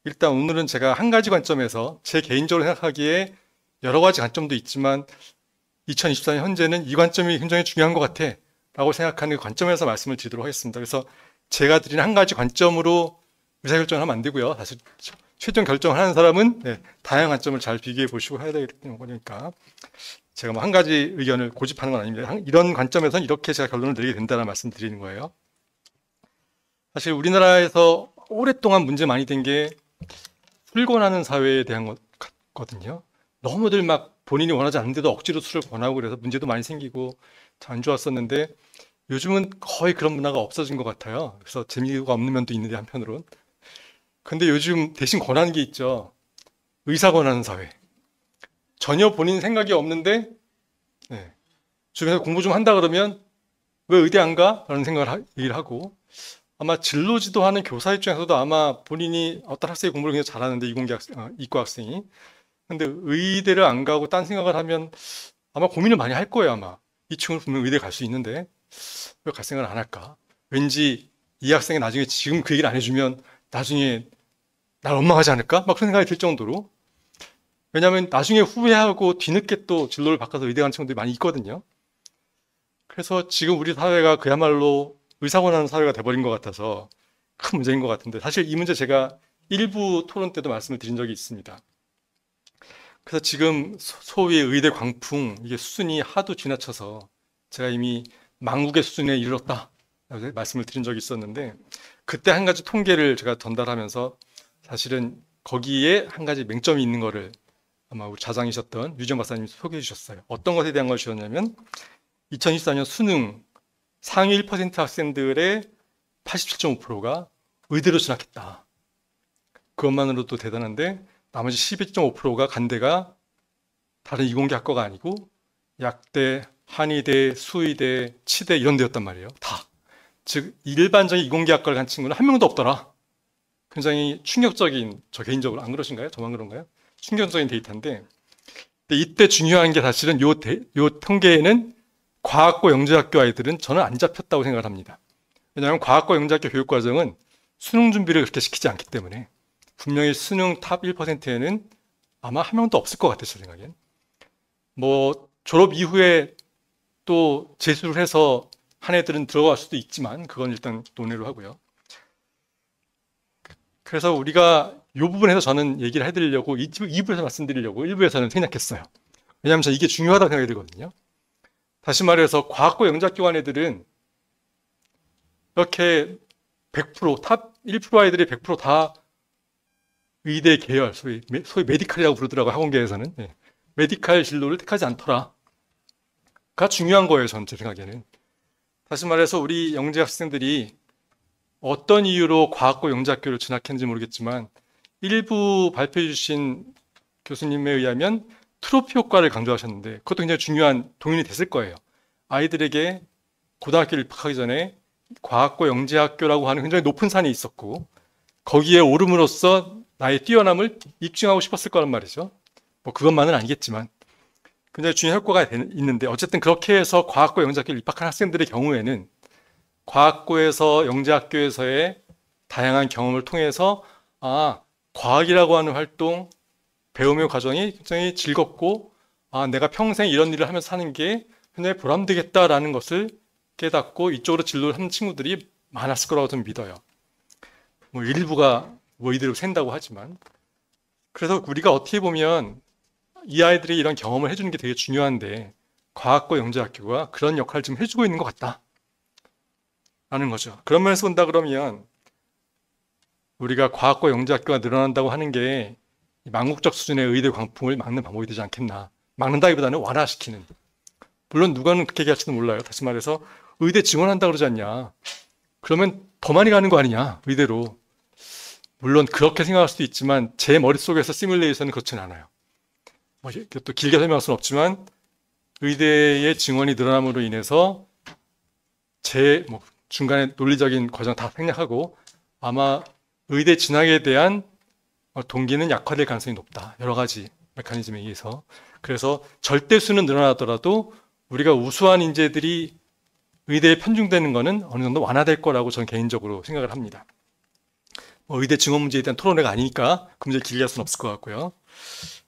일단 오늘은 제가 한 가지 관점에서 제 개인적으로 생각하기에 여러 가지 관점도 있지만 2024년 현재는 이 관점이 굉장히 중요한 것 같아 라고 생각하는 관점에서 말씀을 드리도록 하겠습니다. 그래서 제가 드린 한 가지 관점으로 의사결정을 하면 안 되고요. 사실 최종 결정을 하는 사람은 다양한 관점을 잘 비교해 보시고 해야 되는 거니까 제가 뭐 한 가지 의견을 고집하는 건 아닙니다. 이런 관점에서는 이렇게 제가 결론을 내리게 된다는 말씀 드리는 거예요. 사실 우리나라에서 오랫동안 문제 많이 된 게 술 권하는 사회에 대한 것 같거든요. 너무들 막 본인이 원하지 않는데도 억지로 술을 권하고 그래서 문제도 많이 생기고 안 좋았었는데 요즘은 거의 그런 문화가 없어진 것 같아요. 그래서 재미가 없는 면도 있는데 한편으론. 근데 요즘 대신 권하는 게 있죠. 의사 권하는 사회. 전혀 본인 생각이 없는데 주변에서 공부 좀 한다 그러면 왜 의대 안 가? 라는 생각을 얘기를 하고 아마 진로 지도하는 교사 입장에서도 아마 본인이 어떤 학생이 공부를 굉장히 잘하는데 이과 학생이 근데 의대를 안 가고 딴 생각을 하면 아마 고민을 많이 할 거예요. 아마 이 친구는 분명 의대 갈 수 있는데 왜 갈 생각을 안 할까? 왠지 이 학생이 나중에 지금 그 얘기를 안 해주면 나중에 날 원망하지 않을까? 막 그런 생각이 들 정도로 왜냐하면 나중에 후회하고 뒤늦게 또 진로를 바꿔서 의대 가는 친구들이 많이 있거든요. 그래서 지금 우리 사회가 그야말로 의사 권하는 사회가 돼버린 것 같아서 큰 문제인 것 같은데 사실 이 문제 제가 일부 토론 때도 말씀을 드린 적이 있습니다. 그래서 지금 소위 의대 광풍 이게 수준이 하도 지나쳐서 제가 이미 망국의 수준에 이르렀다 말씀을 드린 적이 있었는데 그때 한 가지 통계를 제가 전달하면서 사실은 거기에 한 가지 맹점이 있는 거를 아마 우리 자장이셨던 유정 박사님이 소개해 주셨어요. 어떤 것에 대한 걸 주셨냐면 2024년 수능 상위 1% 학생들의 87.5%가 의대로 진학했다. 그것만으로도 대단한데 나머지 12.5%가 간대가 다른 이공계 학과가 아니고 약대, 한의대, 수의대, 치대 이런 데였단 말이에요. 다. 즉 일반적인 이공계 학과를 간 친구는 한 명도 없더라. 굉장히 충격적인, 저 개인적으로 안 그러신가요? 저만 그런가요? 충격적인 데이터인데 이때 중요한 게 사실은 요 통계에는 과학고 영재학교 아이들은 저는 안 잡혔다고 생각을 합니다. 왜냐하면 과학고 영재학교 교육과정은 수능 준비를 그렇게 시키지 않기 때문에 분명히 수능 탑 1%에는 아마 한 명도 없을 것 같아요. 제 생각엔. 뭐 졸업 이후에 또 재수를 해서 한 애들은 들어갈 수도 있지만 그건 일단 논의로 하고요. 그래서 우리가 이 부분에서 저는 얘기를 해드리려고 2부에서 말씀드리려고 1부에서는 생략했어요. 왜냐하면 저는 이게 중요하다고 생각이 들거든요. 다시 말해서 과학고 영재학교 간 애들은 이렇게 100%, 탑 1% 아이들이 100% 다 의대 계열, 소위 메디칼이라고 부르더라고요. 학원계에서는. 메디칼 진로를 택하지 않더라가 중요한 거예요. 저는 제 생각에는. 다시 말해서 우리 영재 학생들이 어떤 이유로 과학고 영재학교를 진학했는지 모르겠지만 일부 발표해 주신 교수님에 의하면 트로피 효과를 강조하셨는데 그것도 굉장히 중요한 동인이 됐을 거예요. 아이들에게 고등학교를 입학하기 전에 과학고 영재학교라고 하는 굉장히 높은 산이 있었고 거기에 오름으로써 나의 뛰어남을 입증하고 싶었을 거란 말이죠. 뭐 그것만은 아니겠지만 굉장히 중요한 효과가 있는데 어쨌든 그렇게 해서 과학고 영재학교를 입학한 학생들의 경우에는 과학고에서 영재학교에서의 다양한 경험을 통해서 과학이라고 하는 활동, 배움의 과정이 굉장히 즐겁고 내가 평생 이런 일을 하면서 사는 게 굉장히 보람되겠다라는 것을 깨닫고 이쪽으로 진로를 하는 친구들이 많았을 거라고 저는 믿어요. 뭐 일부가 뭐 이대로 샌다고 하지만 그래서 우리가 어떻게 보면 이 아이들이 이런 경험을 해주는 게 되게 중요한데 과학고 영재학교가 그런 역할을 좀 해주고 있는 것 같다 라는 거죠. 그런 면에서 본다 그러면 우리가 과학고 영재학교가 늘어난다고 하는 게 망국적 수준의 의대 광풍을 막는 방법이 되지 않겠나. 막는다기보다는 완화시키는. 물론 누가는 그렇게 얘기할지도 몰라요. 다시 말해서 의대 지원한다 그러지 않냐. 그러면 더 많이 가는 거 아니냐 의대로. 물론 그렇게 생각할 수도 있지만 제 머릿속에서 시뮬레이션은 그렇진 않아요. 뭐 또 길게 설명할 수는 없지만 의대의 증원이 늘어남으로 인해서 제 중간에 논리적인 과정 다 생략하고 아마 의대 진학에 대한 동기는 약화될 가능성이 높다. 여러 가지 메커니즘에 의해서. 그래서 절대수는 늘어나더라도 우리가 우수한 인재들이 의대에 편중되는 것은 어느 정도 완화될 거라고 저는 개인적으로 생각을 합니다. 의대 증원 문제에 대한 토론회가 아니니까 그 문제 길게 할 수는 없을 것 같고요.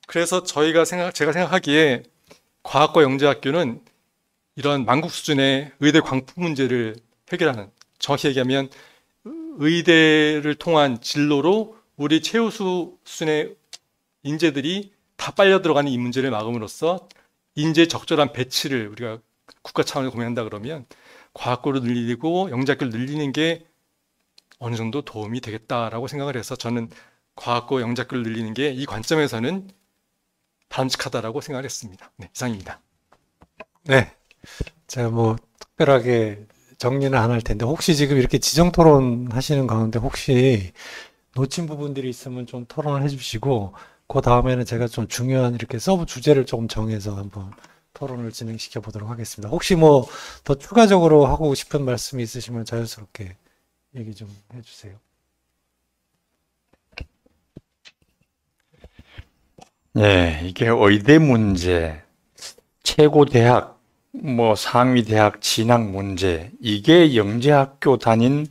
그래서 제가 생각하기에 과학고 영재학교는 이런 만국 수준의 의대 광풍 문제를 해결하는, 정확히 얘기하면 의대를 통한 진로로 우리 최우수 수준의 인재들이 다 빨려 들어가는 이 문제를 막음으로써 인재 적절한 배치를 우리가 국가 차원에서 고민한다 그러면 과학고를 늘리고 영재학교를 늘리는 게 어느 정도 도움이 되겠다라고 생각을 해서 저는 과학고 영재학교를 늘리는 게 이 관점에서는 바람직하다라고 생각을 했습니다. 네, 이상입니다. 네, 제가 뭐 특별하게 정리는 안 할 텐데 혹시 지금 이렇게 지정 토론 하시는 가운데 혹시 놓친 부분들이 있으면 좀 토론을 해주시고 그 다음에는 제가 좀 중요한 이렇게 서브 주제를 조금 정해서 한번 토론을 진행시켜 보도록 하겠습니다. 혹시 뭐 더 추가적으로 하고 싶은 말씀이 있으시면 자연스럽게 얘기 좀 해주세요. 네, 이게 의대 문제, 최고 대학, 상위 대학 진학 문제, 이게 영재학교 다닌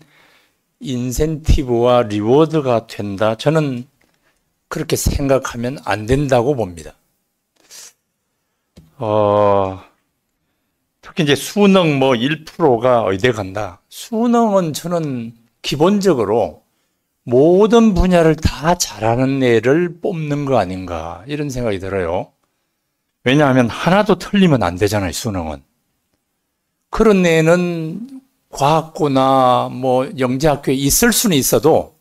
인센티브와 리워드가 된다. 저는 그렇게 생각하면 안 된다고 봅니다. 특히 이제 수능 1%가 의대 간다. 수능은 저는 기본적으로 모든 분야를 다 잘하는 애를 뽑는 거 아닌가 이런 생각이 들어요. 왜냐하면 하나도 틀리면 안 되잖아요, 수능은. 그런 애는 과학고나 영재학교에 있을 수는 있어도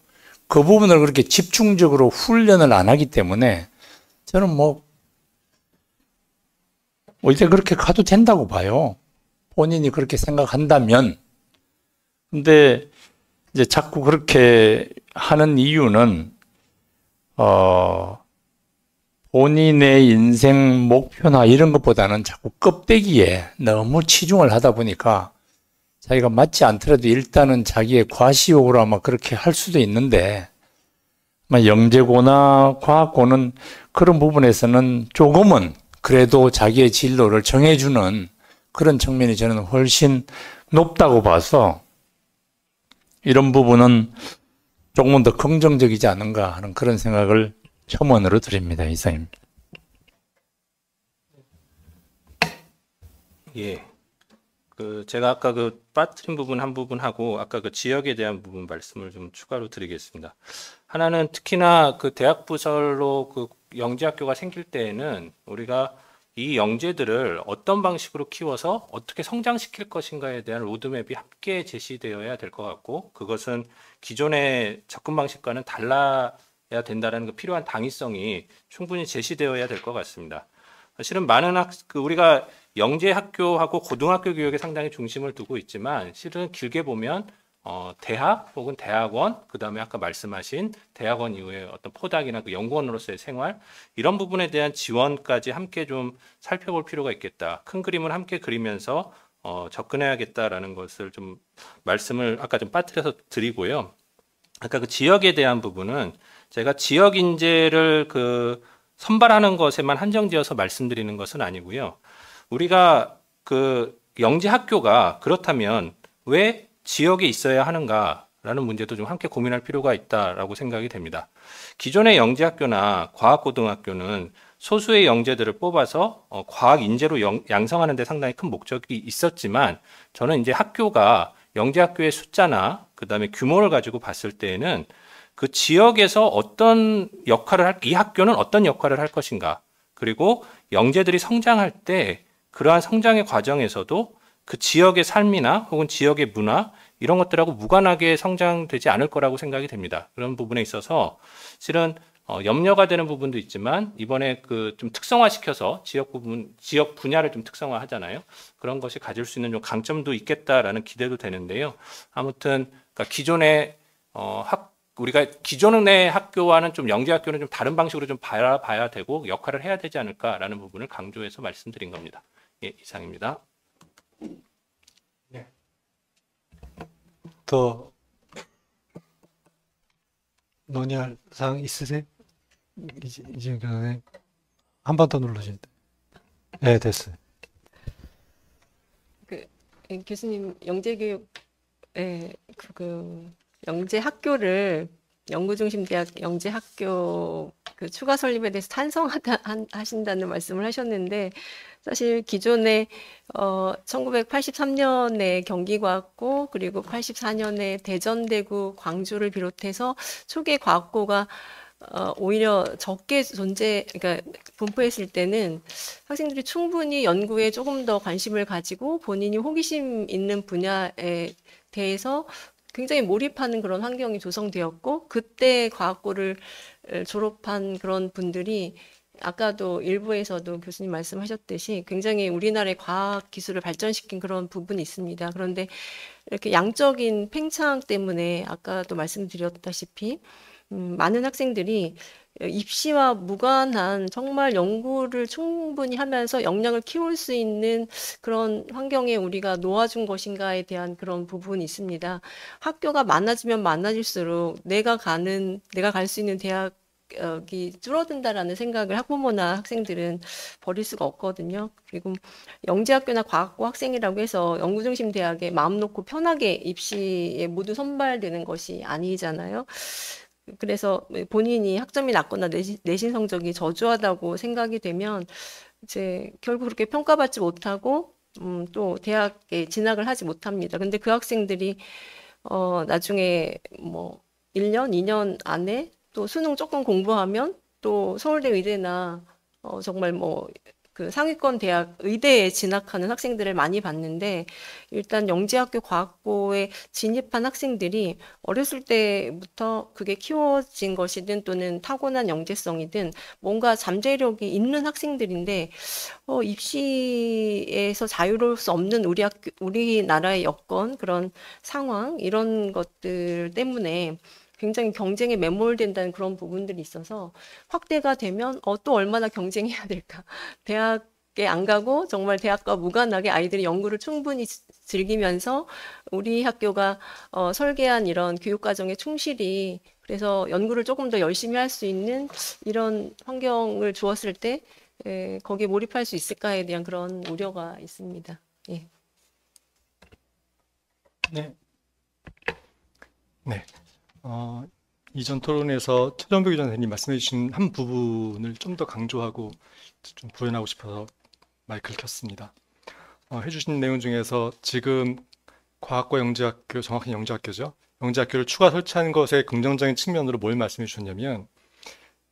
그 부분을 그렇게 집중적으로 훈련을 안 하기 때문에 저는 의대 그렇게 가도 된다고 봐요. 본인이 그렇게 생각한다면. 근데 이제 자꾸 그렇게 하는 이유는 본인의 인생 목표나 이런 것보다는 자꾸 껍데기에 너무 치중을 하다 보니까 자기가 맞지 않더라도 일단은 자기의 과시욕으로 아마 그렇게 할 수도 있는데 영재고나 과학고는 그런 부분에서는 조금은 그래도 자기의 진로를 정해주는 그런 측면이 저는 훨씬 높다고 봐서 이런 부분은 조금은 더 긍정적이지 않은가 하는 그런 생각을 첨언으로 드립니다. 이상입니다. 예. 제가 아까 빠뜨린 부분 한 부분하고 아까 지역에 대한 부분 말씀을 좀 추가로 드리겠습니다. 하나는 특히나 대학 부설로 영재학교가 생길 때에는 우리가 이 영재들을 어떤 방식으로 키워서 어떻게 성장시킬 것인가에 대한 로드맵이 함께 제시되어야 될 것 같고 그것은 기존의 접근 방식과는 달라야 된다는 필요한 당위성이 충분히 제시되어야 될 것 같습니다. 사실은 많은 우리가 영재학교하고 고등학교 교육에 상당히 중심을 두고 있지만 실은 길게 보면 대학 혹은 대학원, 그 다음에 아까 말씀하신 대학원 이후에 어떤 포닥이나 그 연구원으로서의 생활, 이런 부분에 대한 지원까지 함께 좀 살펴볼 필요가 있겠다. 큰 그림을 함께 그리면서 접근해야겠다라는 것을 좀 말씀을 아까 좀 빠뜨려서 드리고요. 아까 그 지역에 대한 부분은 제가 지역 인재를 그 선발하는 것에만 한정지어서 말씀드리는 것은 아니고요. 우리가 그 영재 학교가 그렇다면 왜 지역에 있어야 하는가라는 문제도 좀 함께 고민할 필요가 있다라고 생각이 됩니다. 기존의 영재 학교나 과학고등학교는 소수의 영재들을 뽑아서 과학 인재로 양성하는 데 상당히 큰 목적이 있었지만, 저는 이제 학교가 영재 학교의 숫자나 그다음에 규모를 가지고 봤을 때에는 그 지역에서 어떤 역할을 이 학교는 어떤 역할을 할 것인가, 그리고 영재들이 성장할 때 그러한 성장의 과정에서도 그 지역의 삶이나 혹은 지역의 문화, 이런 것들하고 무관하게 성장되지 않을 거라고 생각이 됩니다. 그런 부분에 있어서 실은 염려가 되는 부분도 있지만, 이번에 그 좀 특성화시켜서 지역 분야를 좀 특성화하잖아요. 그런 것이 가질 수 있는 좀 강점도 있겠다라는 기대도 되는데요. 아무튼 그러니까 기존의 우리가 기존의 학교와는 좀 영재 학교는 좀 다른 방식으로 좀 봐야 되고 역할을 해야 되지 않을까라는 부분을 강조해서 말씀드린 겁니다. 예, 이상입니다. 네. 더 논의할 사항 있으세요? 이제 한 번 더 눌러주세요. 네, 됐어요. 교수님, 영재교육, 영재 학교를 연구중심대학 영재 학교 그 추가 설립에 대해서 하신다는 말씀을 하셨는데, 사실 기존에 1983년에 경기과학고, 그리고 84년에 대전, 대구, 광주를 비롯해서 초기 과학고가 오히려 적게 그러니까 분포했을 때는 학생들이 충분히 연구에 조금 더 관심을 가지고 본인이 호기심 있는 분야에 대해서 굉장히 몰입하는 그런 환경이 조성되었고, 그때 과학고를 졸업한 그런 분들이 아까도 일부에서도 교수님 말씀하셨듯이 굉장히 우리나라의 과학 기술을 발전시킨 그런 부분이 있습니다. 그런데 이렇게 양적인 팽창 때문에 아까도 말씀드렸다시피 많은 학생들이 입시와 무관한 정말 연구를 충분히 하면서 역량을 키울 수 있는 그런 환경에 우리가 놓아준 것인가에 대한 그런 부분이 있습니다. 학교가 많아지면 많아질수록 내가 갈 수 있는 대학이 줄어든다라는 생각을 학부모나 학생들은 버릴 수가 없거든요. 그리고 영재학교나 과학고 학생이라고 해서 연구중심 대학에 마음 놓고 편하게 입시에 모두 선발되는 것이 아니잖아요. 그래서 본인이 학점이 낮거나 내신 성적이 저조하다고 생각이 되면 이제 결국 그렇게 평가받지 못하고 또 대학에 진학을 하지 못합니다. 근데 그 학생들이 나중에 뭐 1년, 2년 안에 또 수능 조금 공부하면 또 서울대 의대나 정말 뭐 그 상위권 대학 의대에 진학하는 학생들을 많이 봤는데, 일단 영재학교 과학고에 진입한 학생들이 어렸을 때부터 그게 키워진 것이든 또는 타고난 영재성이든 뭔가 잠재력이 있는 학생들인데 입시에서 자유로울 수 없는 우리나라의 여건, 그런 상황, 이런 것들 때문에 굉장히 경쟁에 매몰된다는 그런 부분들이 있어서 확대가 되면 또 얼마나 경쟁해야 될까. 대학에 안 가고 정말 대학과 무관하게 아이들이 연구를 충분히 즐기면서 우리 학교가 설계한 이런 교육과정에 충실히, 그래서 연구를 조금 더 열심히 할 수 있는 이런 환경을 주었을 때 거기에 몰입할 수 있을까에 대한 그런 우려가 있습니다. 예. 네. 네. 이전 토론에서 최정배 교장 선생님 말씀해 주신 한 부분을 좀 더 강조하고 좀 구현하고 싶어서 마이크를 켰습니다. 해주신 내용 중에서 지금 과학고 영재학교, 정확히 영재학교죠. 영재학교를 추가 설치한 것의 긍정적인 측면으로 뭘 말씀해 주셨냐면,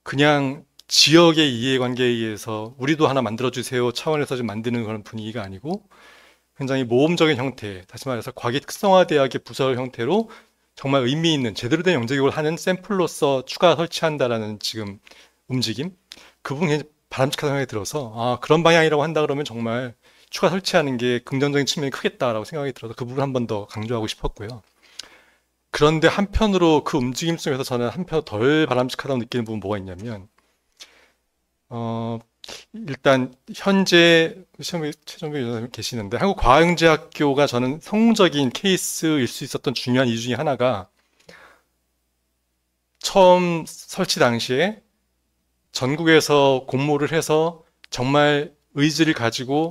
그냥 지역의 이해관계에 의해서 우리도 하나 만들어주세요 차원에서 좀 만드는 그런 분위기가 아니고, 굉장히 모험적인 형태, 다시 말해서 과기 특성화 대학의 부설 형태로 정말 의미 있는 제대로 된 영재교육을 하는 샘플로서 추가 설치한다라는 지금 움직임, 그 부분이 바람직한 생각이 들어서 그런 방향이라고 한다 그러면 정말 추가 설치하는 게 긍정적인 측면이 크겠다라고 생각이 들어서 그 부분 한 번 더 강조하고 싶었고요. 그런데 한편으로 그 움직임 속에서 저는 한편 덜 바람직하다고 느끼는 부분 뭐가 있냐면, 일단 현재 최종배 교수님 계시는데 한국과학영재학교가 저는 성공적인 케이스일 수 있었던 중요한 이유 중에 하나가 처음 설치 당시에 전국에서 공모를 해서 정말 의지를 가지고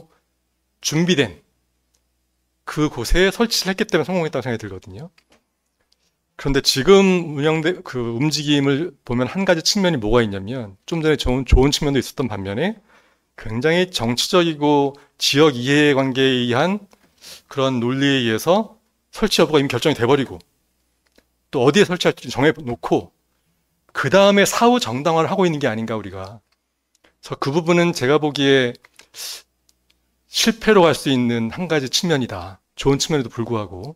준비된 그곳에 설치를 했기 때문에 성공했다고 생각이 들거든요. 그런데 지금 그 움직임을 보면 한 가지 측면이 뭐가 있냐면, 좀 전에 좋은 측면도 있었던 반면에 굉장히 정치적이고 지역 이해관계에 의한 그런 논리에 의해서 설치 여부가 이미 결정이 돼버리고 또 어디에 설치할지 정해놓고 그 다음에 사후 정당화를 하고 있는 게 아닌가 우리가. 그래서 그 부분은 제가 보기에 실패로 갈 수 있는 한 가지 측면이다. 좋은 측면에도 불구하고.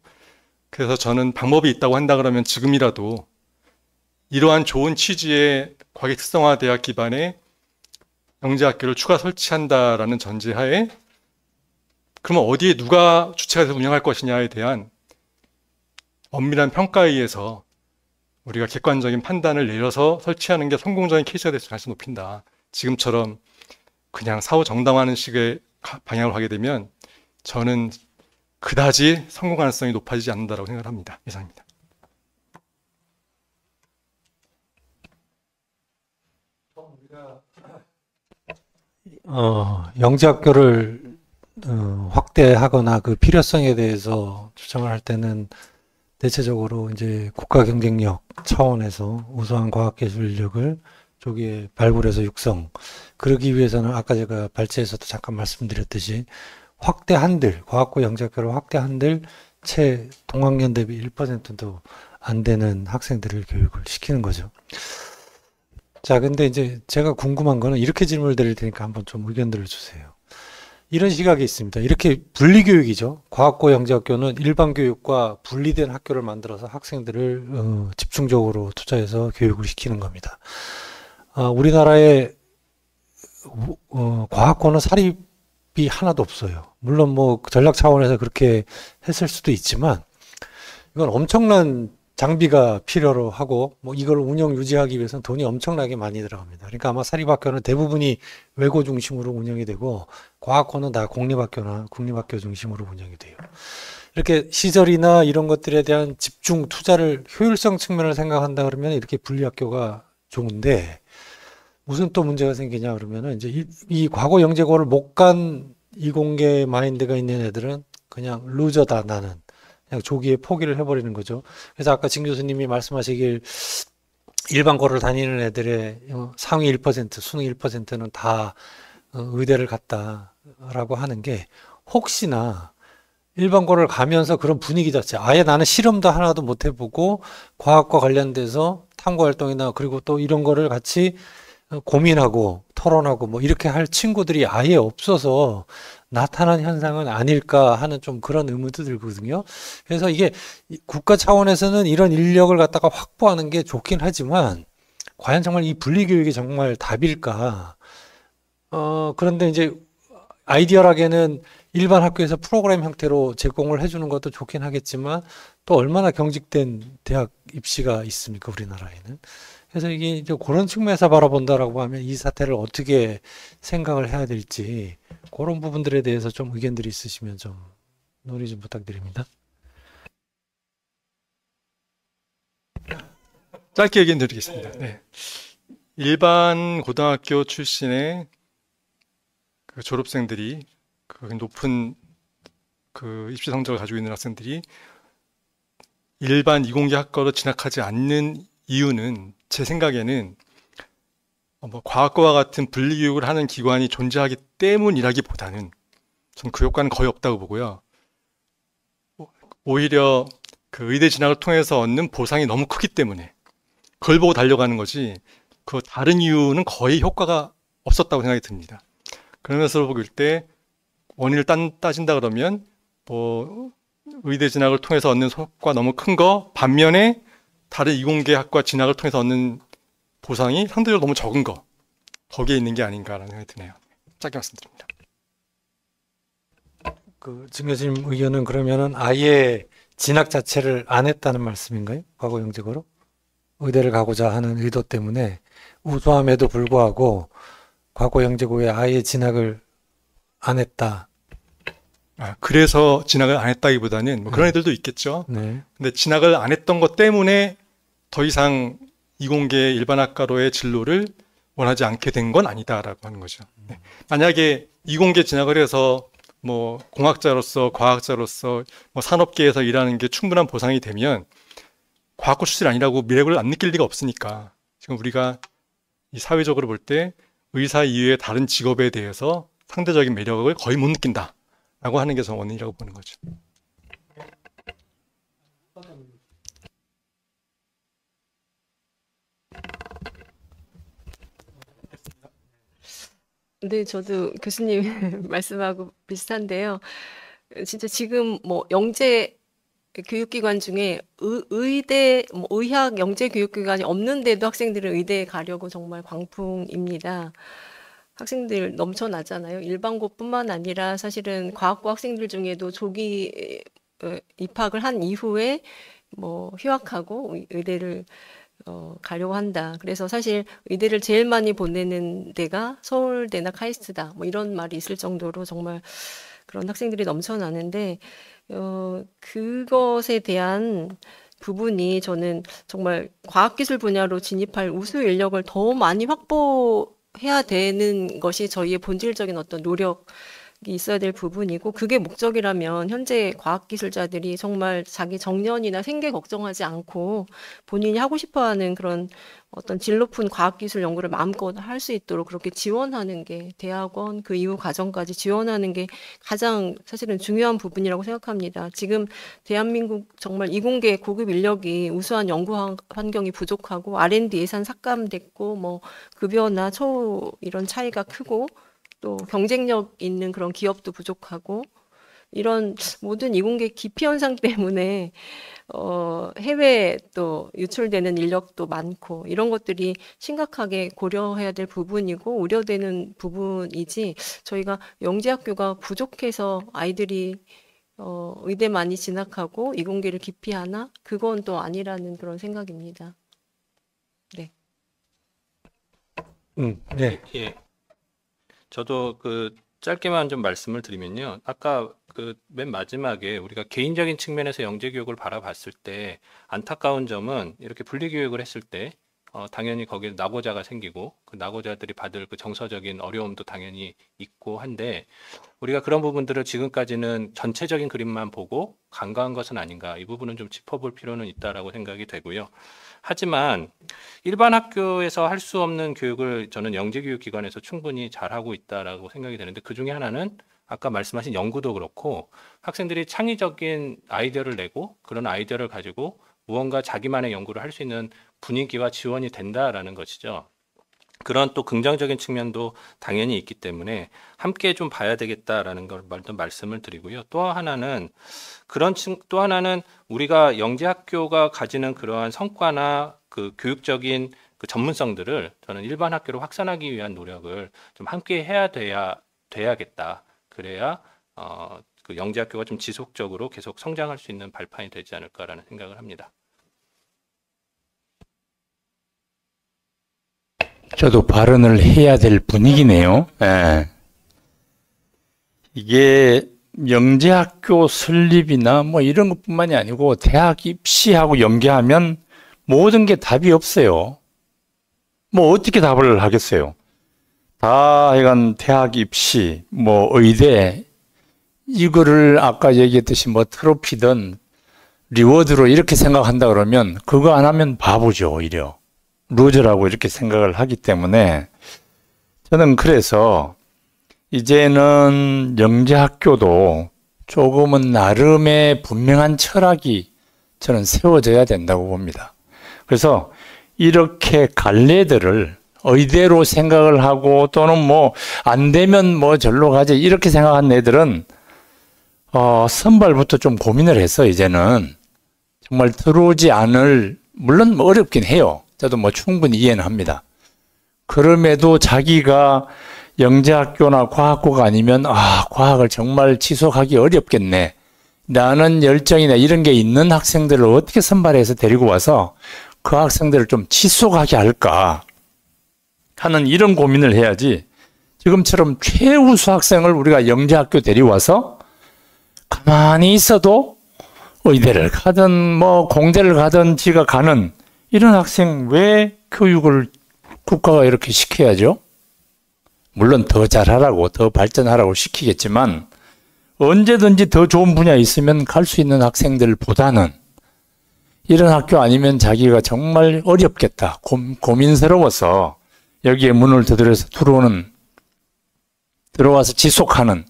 그래서 저는 방법이 있다고 한다 그러면 지금이라도 이러한 좋은 취지의 과기 특성화 대학 기반의 영재학교를 추가 설치한다라는 전제하에 그러면 어디에 누가 주체가 돼서 운영할 것이냐에 대한 엄밀한 평가에 의해서 우리가 객관적인 판단을 내려서 설치하는 게 성공적인 케이스가 될 수 가능성이 높인다. 지금처럼 그냥 사후 정당화하는 식의 방향으로 가게 되면 저는 그다지 성공 가능성이 높아지지 않는다고 생각을 합니다. 이상입니다. 영재학교를 확대하거나 그 필요성에 대해서 주장을 할 때는 대체적으로 이제 국가 경쟁력 차원에서 우수한 과학기술 인력을 조기에 발굴해서 육성, 그러기 위해서는 아까 제가 발제에서도 잠깐 말씀드렸듯이 확대한들, 과학고 영재학교를 확대한들 채 동학년 대비 1%도 안 되는 학생들을 교육을 시키는 거죠. 자, 근데 이제 제가 궁금한 거는 이렇게 질문을 드릴 테니까 한번 좀 의견들을 주세요. 이런 시각이 있습니다. 이렇게 분리교육이죠. 과학고 영재학교는 일반 교육과 분리된 학교를 만들어서 학생들을 집중적으로 투자해서 교육을 시키는 겁니다. 우리나라의 과학고는 사립이 하나도 없어요. 물론 뭐 전략 차원에서 그렇게 했을 수도 있지만 이건 엄청난 장비가 필요로 하고 뭐 이걸 운영 유지하기 위해서는 돈이 엄청나게 많이 들어갑니다. 그러니까 아마 사립학교는 대부분이 외고 중심으로 운영이 되고 과학고는 다 공립학교나 국립학교 중심으로 운영이 돼요. 이렇게 시설이나 이런 것들에 대한 집중 투자를 효율성 측면을 생각한다 그러면 이렇게 분리학교가 좋은데 무슨 또 문제가 생기냐 그러면은 이제 이 과거 영재고를 못 간 이공계 마인드가 있는 애들은 그냥 루저다 나는 그냥 조기에 포기를 해버리는 거죠. 그래서 아까 진 교수님이 말씀하시길 일반고를 다니는 애들의 상위 1%, 수능 1%는 다 의대를 갔다라고 하는 게 혹시나 일반고를 가면서 그런 분위기 자체, 아예 나는 실험도 하나도 못 해보고 과학과 관련돼서 탐구활동이나 그리고 또 이런 거를 같이 고민하고 토론하고 뭐 이렇게 할 친구들이 아예 없어서 나타난 현상은 아닐까 하는 좀 그런 의문도 들거든요. 그래서 이게 국가 차원에서는 이런 인력을 갖다가 확보하는 게 좋긴 하지만 과연 정말 이 분리교육이 정말 답일까? 그런데 이제 아이디어락에는 일반 학교에서 프로그램 형태로 제공을 해주는 것도 좋긴 하겠지만 또 얼마나 경직된 대학 입시가 있습니까, 우리나라에는. 그래서 이게 이제 그런 측면에서 바라본다라고 하면 이 사태를 어떻게 생각을 해야 될지 그런 부분들에 대해서 좀 의견들이 있으시면 좀 논의 좀 부탁드립니다. 짧게 의견 드리겠습니다. 네. 일반 고등학교 출신의 그 졸업생들이 그 높은 그 입시 성적을 가지고 있는 학생들이 일반 이공계 학과로 진학하지 않는 이유는 제 생각에는 뭐 과학고와 같은 분리교육을 하는 기관이 존재하기 때문이라기보다는 전 그 효과는 거의 없다고 보고요. 오히려 그 의대 진학을 통해서 얻는 보상이 너무 크기 때문에 그걸 보고 달려가는 거지 그 다른 이유는 거의 효과가 없었다고 생각이 듭니다. 그러면서 볼 때 원인을 따진다 그러면 뭐 의대 진학을 통해서 얻는 효과가 너무 큰 거 반면에 다른 이공계 학과 진학을 통해서 얻는 보상이 상대적으로 너무 적은 거 거기에 있는 게 아닌가라는 생각이 드네요. 짧게 말씀드립니다. 그 진 교수님 의견은 그러면은 아예 진학 자체를 안 했다는 말씀인가요? 과거 영재고로? 의대를 가고자 하는 의도 때문에 우수함에도 불구하고 과거 영재고에 아예 진학을 안 했다. 그래서 진학을 안 했다기보다는 뭐 그런 애들도 있겠죠. 네. 근데 진학을 안 했던 것 때문에 더 이상 이공계 일반학과로의 진로를 원하지 않게 된 건 아니다라고 하는 거죠. 네. 만약에 이공계 진학을 해서 뭐 공학자로서 과학자로서 뭐 산업계에서 일하는 게 충분한 보상이 되면 과학고 출신 아니라고 미래를 안 느낄 리가 없으니까 지금 우리가 이 사회적으로 볼 때 의사 이외의 다른 직업에 대해서 상대적인 매력을 거의 못 느낀다라고 하는 게 저 원인이라고 보는 거죠. 네, 저도 교수님 말씀하고 비슷한데요. 진짜 지금 뭐 영재 교육기관 중에 의대, 뭐 의학 영재 교육기관이 없는데도 학생들은 의대에 가려고 정말 광풍입니다. 학생들 넘쳐나잖아요. 일반고뿐만 아니라 사실은 과학고 학생들 중에도 조기 입학을 한 이후에 뭐 휴학하고 의대를 가려고 한다. 그래서 사실 의대를 제일 많이 보내는 데가 서울대나 카이스트다. 뭐 이런 말이 있을 정도로 정말 그런 학생들이 넘쳐나는데 그것에 대한 부분이 저는 정말 과학기술 분야로 진입할 우수 인력을 더 많이 확보해야 되는 것이 저희의 본질적인 어떤 노력이 있어야 될 부분이고, 그게 목적이라면 현재 과학기술자들이 정말 자기 정년이나 생계 걱정하지 않고 본인이 하고 싶어하는 그런 어떤 질 높은 과학기술 연구를 마음껏 할 수 있도록 그렇게 지원하는 게, 대학원 그 이후 과정까지 지원하는 게 가장 사실은 중요한 부분이라고 생각합니다. 지금 대한민국 정말 이공계 고급 인력이 우수한 연구 환경이 부족하고 R&D 예산 삭감됐고 뭐 급여나 처우 이런 차이가 크고 또 경쟁력 있는 그런 기업도 부족하고, 이런 모든 이공계 기피 현상 때문에 해외에 또 유출되는 인력도 많고, 이런 것들이 심각하게 고려해야 될 부분이고 우려되는 부분이지, 저희가 영재학교가 부족해서 아이들이 의대 많이 진학하고 이공계를 기피하나? 그건 또 아니라는 그런 생각입니다. 네. 네. 예. 저도 그 짧게만 좀 말씀을 드리면요. 아까 그 맨 마지막에 우리가 개인적인 측면에서 영재 교육을 바라봤을 때 안타까운 점은, 이렇게 분리 교육을 했을 때 당연히 거기에 낙오자가 생기고 그 낙오자들이 받을 그 정서적인 어려움도 당연히 있고 한데, 우리가 그런 부분들을 지금까지는 전체적인 그림만 보고 간과한 것은 아닌가, 이 부분은 좀 짚어볼 필요는 있다라고 생각이 되고요. 하지만 일반 학교에서 할 수 없는 교육을 저는 영재교육기관에서 충분히 잘하고 있다라고 생각이 되는데, 그 중에 하나는 아까 말씀하신 연구도 그렇고 학생들이 창의적인 아이디어를 내고 그런 아이디어를 가지고 무언가 자기만의 연구를 할 수 있는 분위기와 지원이 된다라는 것이죠. 그런 또 긍정적인 측면도 당연히 있기 때문에 함께 좀 봐야 되겠다라는 걸 말씀을 드리고요. 또 하나는 우리가 영재학교가 가지는 그러한 성과나 그 교육적인 그 전문성들을 저는 일반 학교로 확산하기 위한 노력을 좀 함께 해야 돼야겠다. 그래야 그 영재학교가 좀 지속적으로 계속 성장할 수 있는 발판이 되지 않을까라는 생각을 합니다. 저도 발언을 해야 될 분위기네요. 예. 이게 영재학교 설립이나 뭐 이런 것뿐만이 아니고 대학 입시하고 연계하면 모든 게 답이 없어요. 뭐 어떻게 답을 하겠어요? 다 하여간 대학 입시, 뭐 의대, 이거를 아까 얘기했듯이 뭐 트로피든 리워드로 이렇게 생각한다 그러면 그거 안 하면 바보죠, 오히려. 루저라고 이렇게 생각을 하기 때문에 저는 그래서 이제는 영재학교도 조금은 나름의 분명한 철학이 저는 세워져야 된다고 봅니다. 그래서 이렇게 갈래들을 의대로 생각을 하고 또는 뭐 안 되면 뭐 절로 가지 이렇게 생각한 애들은 선발부터 좀 고민을 해서 이제는 정말 들어오지 않을, 물론 뭐 어렵긴 해요. 저도 뭐 충분히 이해는 합니다. 그럼에도 자기가 영재학교나 과학고가 아니면 과학을 정말 지속하기 어렵겠네, 나는 열정이나 이런 게 있는 학생들을 어떻게 선발해서 데리고 와서 그 학생들을 좀 지속하게 할까 하는 이런 고민을 해야지, 지금처럼 최우수 학생을 우리가 영재학교 데려와서 가만히 있어도 의대를 가든 뭐 공대를 가든 지가 가는 이런 학생 왜 교육을 국가가 이렇게 시켜야죠? 물론 더 잘하라고 더 발전하라고 시키겠지만 언제든지 더 좋은 분야에 있으면 갈 수 있는 학생들보다는 이런 학교 아니면 자기가 정말 어렵겠다, 고민스러워서 여기에 문을 두드려서 들어와서 지속하는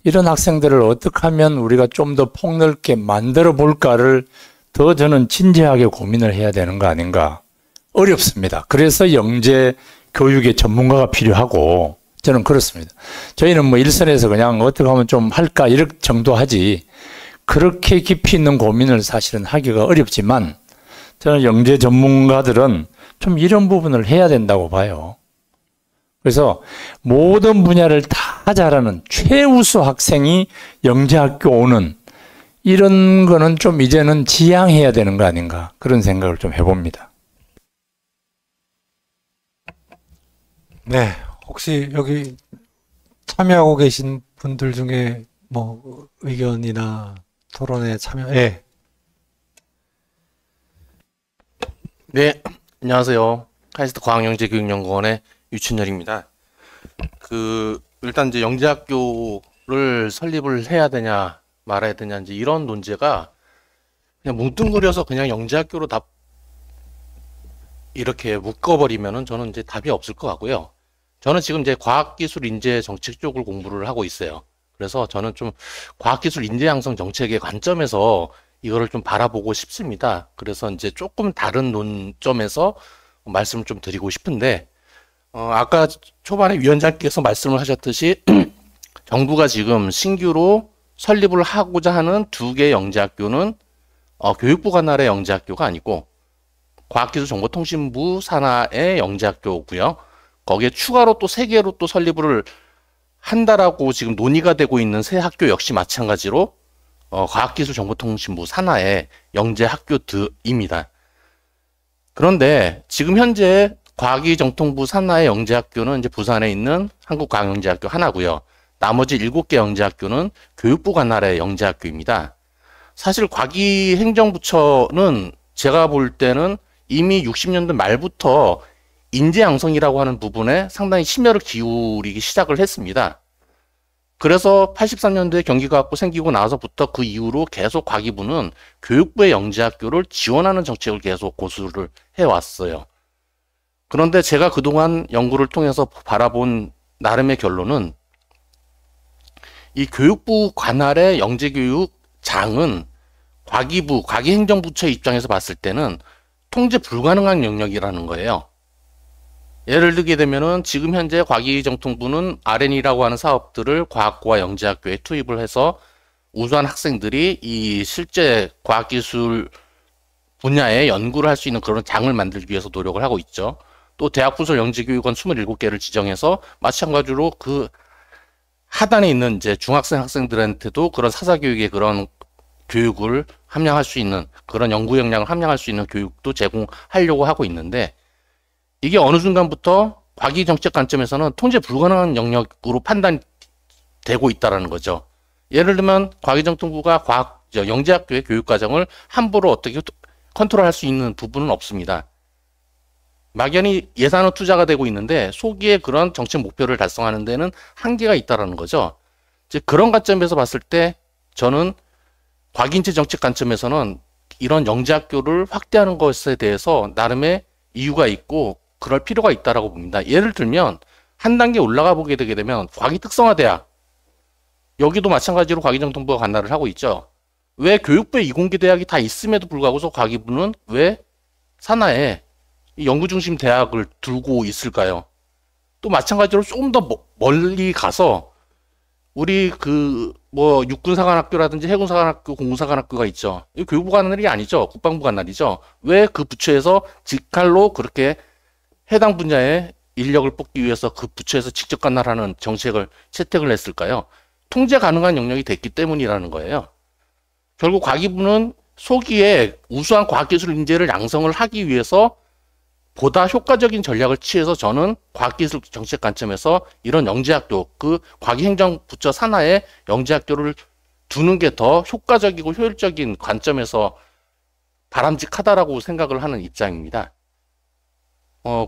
이런 학생들을 어떻게 하면 우리가 좀 더 폭넓게 만들어 볼까를 더 저는 진지하게 고민을 해야 되는 거 아닌가. 어렵습니다. 그래서 영재 교육의 전문가가 필요하고, 저는 그렇습니다. 저희는 뭐 일선에서 그냥 어떻게 하면 좀 할까 이럴 정도 하지, 그렇게 깊이 있는 고민을 사실은 하기가 어렵지만 저는 영재 전문가들은 좀 이런 부분을 해야 된다고 봐요. 그래서 모든 분야를 다 잘하는 최우수 학생이 영재학교 오는 이런 거는 좀 이제는 지양해야 되는 거 아닌가, 그런 생각을 좀 해봅니다. 네, 혹시 여기 참여하고 계신 분들 중에 뭐 의견이나 토론에 참여, 예. 네, 안녕하세요. 카이스트 과학영재교육연구원의 유춘열입니다. 일단 이제 영재학교를 설립을 해야 되냐 말아야 되냐 이제 이런 논제가 그냥 뭉뚱그려서 그냥 영재학교로 다 이렇게 묶어버리면은 저는 이제 답이 없을 것 같고요. 저는 지금 이제 과학기술인재정책 쪽을 공부를 하고 있어요. 그래서 저는 좀 과학기술 인재 양성 정책의 관점에서 이거를 좀 바라보고 싶습니다. 그래서 이제 조금 다른 논점에서 말씀을 좀 드리고 싶은데, 아까 초반에 위원장께서 말씀을 하셨듯이 정부가 지금 신규로 설립을 하고자 하는 2개의 영재학교는 교육부 관할의 영재학교가 아니고 과학기술정보통신부 산하의 영재학교고요. 거기에 추가로 또 3개로 또 설립을 한다라고 지금 논의가 되고 있는 새 학교 역시 마찬가지로 과학기술정보통신부 산하의 영재학교들입니다. 그런데 지금 현재 과기정통부 산하의 영재학교는 이제 부산에 있는 한국과학영재학교 하나고요. 나머지 7개 영재학교는 교육부 관할의 영재학교입니다. 사실 과기행정부처는 제가 볼 때는 이미 60년대 말부터 인재양성이라고 하는 부분에 상당히 심혈을 기울이기 시작을 했습니다. 그래서 83년도에 경기과학부 생기고 나서부터 그 이후로 계속 과기부는 교육부의 영재학교를 지원하는 정책을 계속 고수를 해왔어요. 그런데 제가 그동안 연구를 통해서 바라본 나름의 결론은 이 교육부 관할의 영재교육장은 과기부, 과기행정부처의 입장에서 봤을 때는 통제 불가능한 영역이라는 거예요. 예를 들게 되면은 지금 현재 과기정통부는 R&E라고 하는 사업들을 과학고와 영재학교에 투입을 해서 우수한 학생들이 이 실제 과학기술 분야에 연구를 할 수 있는 그런 장을 만들기 위해서 노력을 하고 있죠. 또 대학부설 영재교육원 27개를 지정해서 마찬가지로 그 하단에 있는 이제 중학생 학생들한테도 그런 사사교육의 그런 교육을 함양할 수 있는 그런 연구 역량을 함양할 수 있는 교육도 제공하려고 하고 있는데, 이게 어느 순간부터 과기정책 관점에서는 통제 불가능한 영역으로 판단되고 있다는 거죠. 예를 들면 과기정통부가 영재학교의 교육과정을 함부로 어떻게 컨트롤할 수 있는 부분은 없습니다. 막연히 예산은 투자가 되고 있는데 소기에 그런 정책 목표를 달성하는 데는 한계가 있다는 거죠. 즉 그런 관점에서 봤을 때 저는 과기인재 정책 관점에서는 이런 영재학교를 확대하는 것에 대해서 나름의 이유가 있고 그럴 필요가 있다고 봅니다. 예를 들면 한 단계 올라가 보게 되게 되면 과기특성화대학, 여기도 마찬가지로 과기정통부가 관할을 하고 있죠. 왜 교육부에 이공계 대학이 다 있음에도 불구하고 과기부는 왜 산하에 연구중심 대학을 두고 있을까요? 또 마찬가지로 조금 더 멀리 가서 우리 육군사관학교라든지 해군사관학교, 공군사관학교가 있죠. 이 교육부 관할이 아니죠. 국방부 관할이죠. 왜 그 부처에서 직할로 그렇게 해당 분야의 인력을 뽑기 위해서 그 부처에서 직접 관할하는 정책을 채택을 했을까요? 통제 가능한 영역이 됐기 때문이라는 거예요. 결국 과기부는 소기에 우수한 과학기술 인재를 양성을 하기 위해서 보다 효과적인 전략을 취해서 저는 과학기술 정책 관점에서 이런 영재학교, 그 과기행정부처 산하에 영재학교를 두는 게 더 효과적이고 효율적인 관점에서 바람직하다라고 생각을 하는 입장입니다.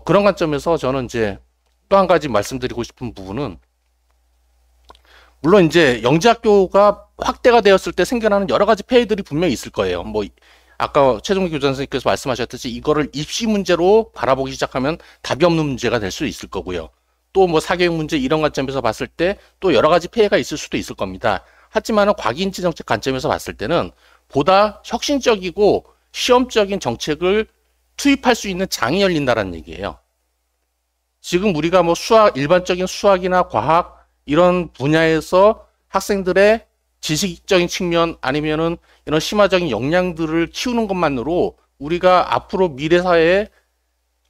그런 관점에서 저는 이제 또 한 가지 말씀드리고 싶은 부분은, 물론 이제 영재학교가 확대가 되었을 때 생겨나는 여러 가지 폐해들이 분명히 있을 거예요. 뭐 아까 최종기 교장 선생님께서 말씀하셨듯이 이거를 입시 문제로 바라보기 시작하면 답이 없는 문제가 될 수 있을 거고요. 또 뭐 사교육 문제 이런 관점에서 봤을 때 또 여러 가지 폐해가 있을 수도 있을 겁니다. 하지만 과기인지 정책 관점에서 봤을 때는 보다 혁신적이고 시험적인 정책을 투입할 수 있는 장이 열린다는 얘기예요. 지금 우리가 뭐 일반적인 수학이나 과학 이런 분야에서 학생들의 지식적인 측면 아니면은 이런 심화적인 역량들을 키우는 것만으로 우리가 앞으로 미래 사회에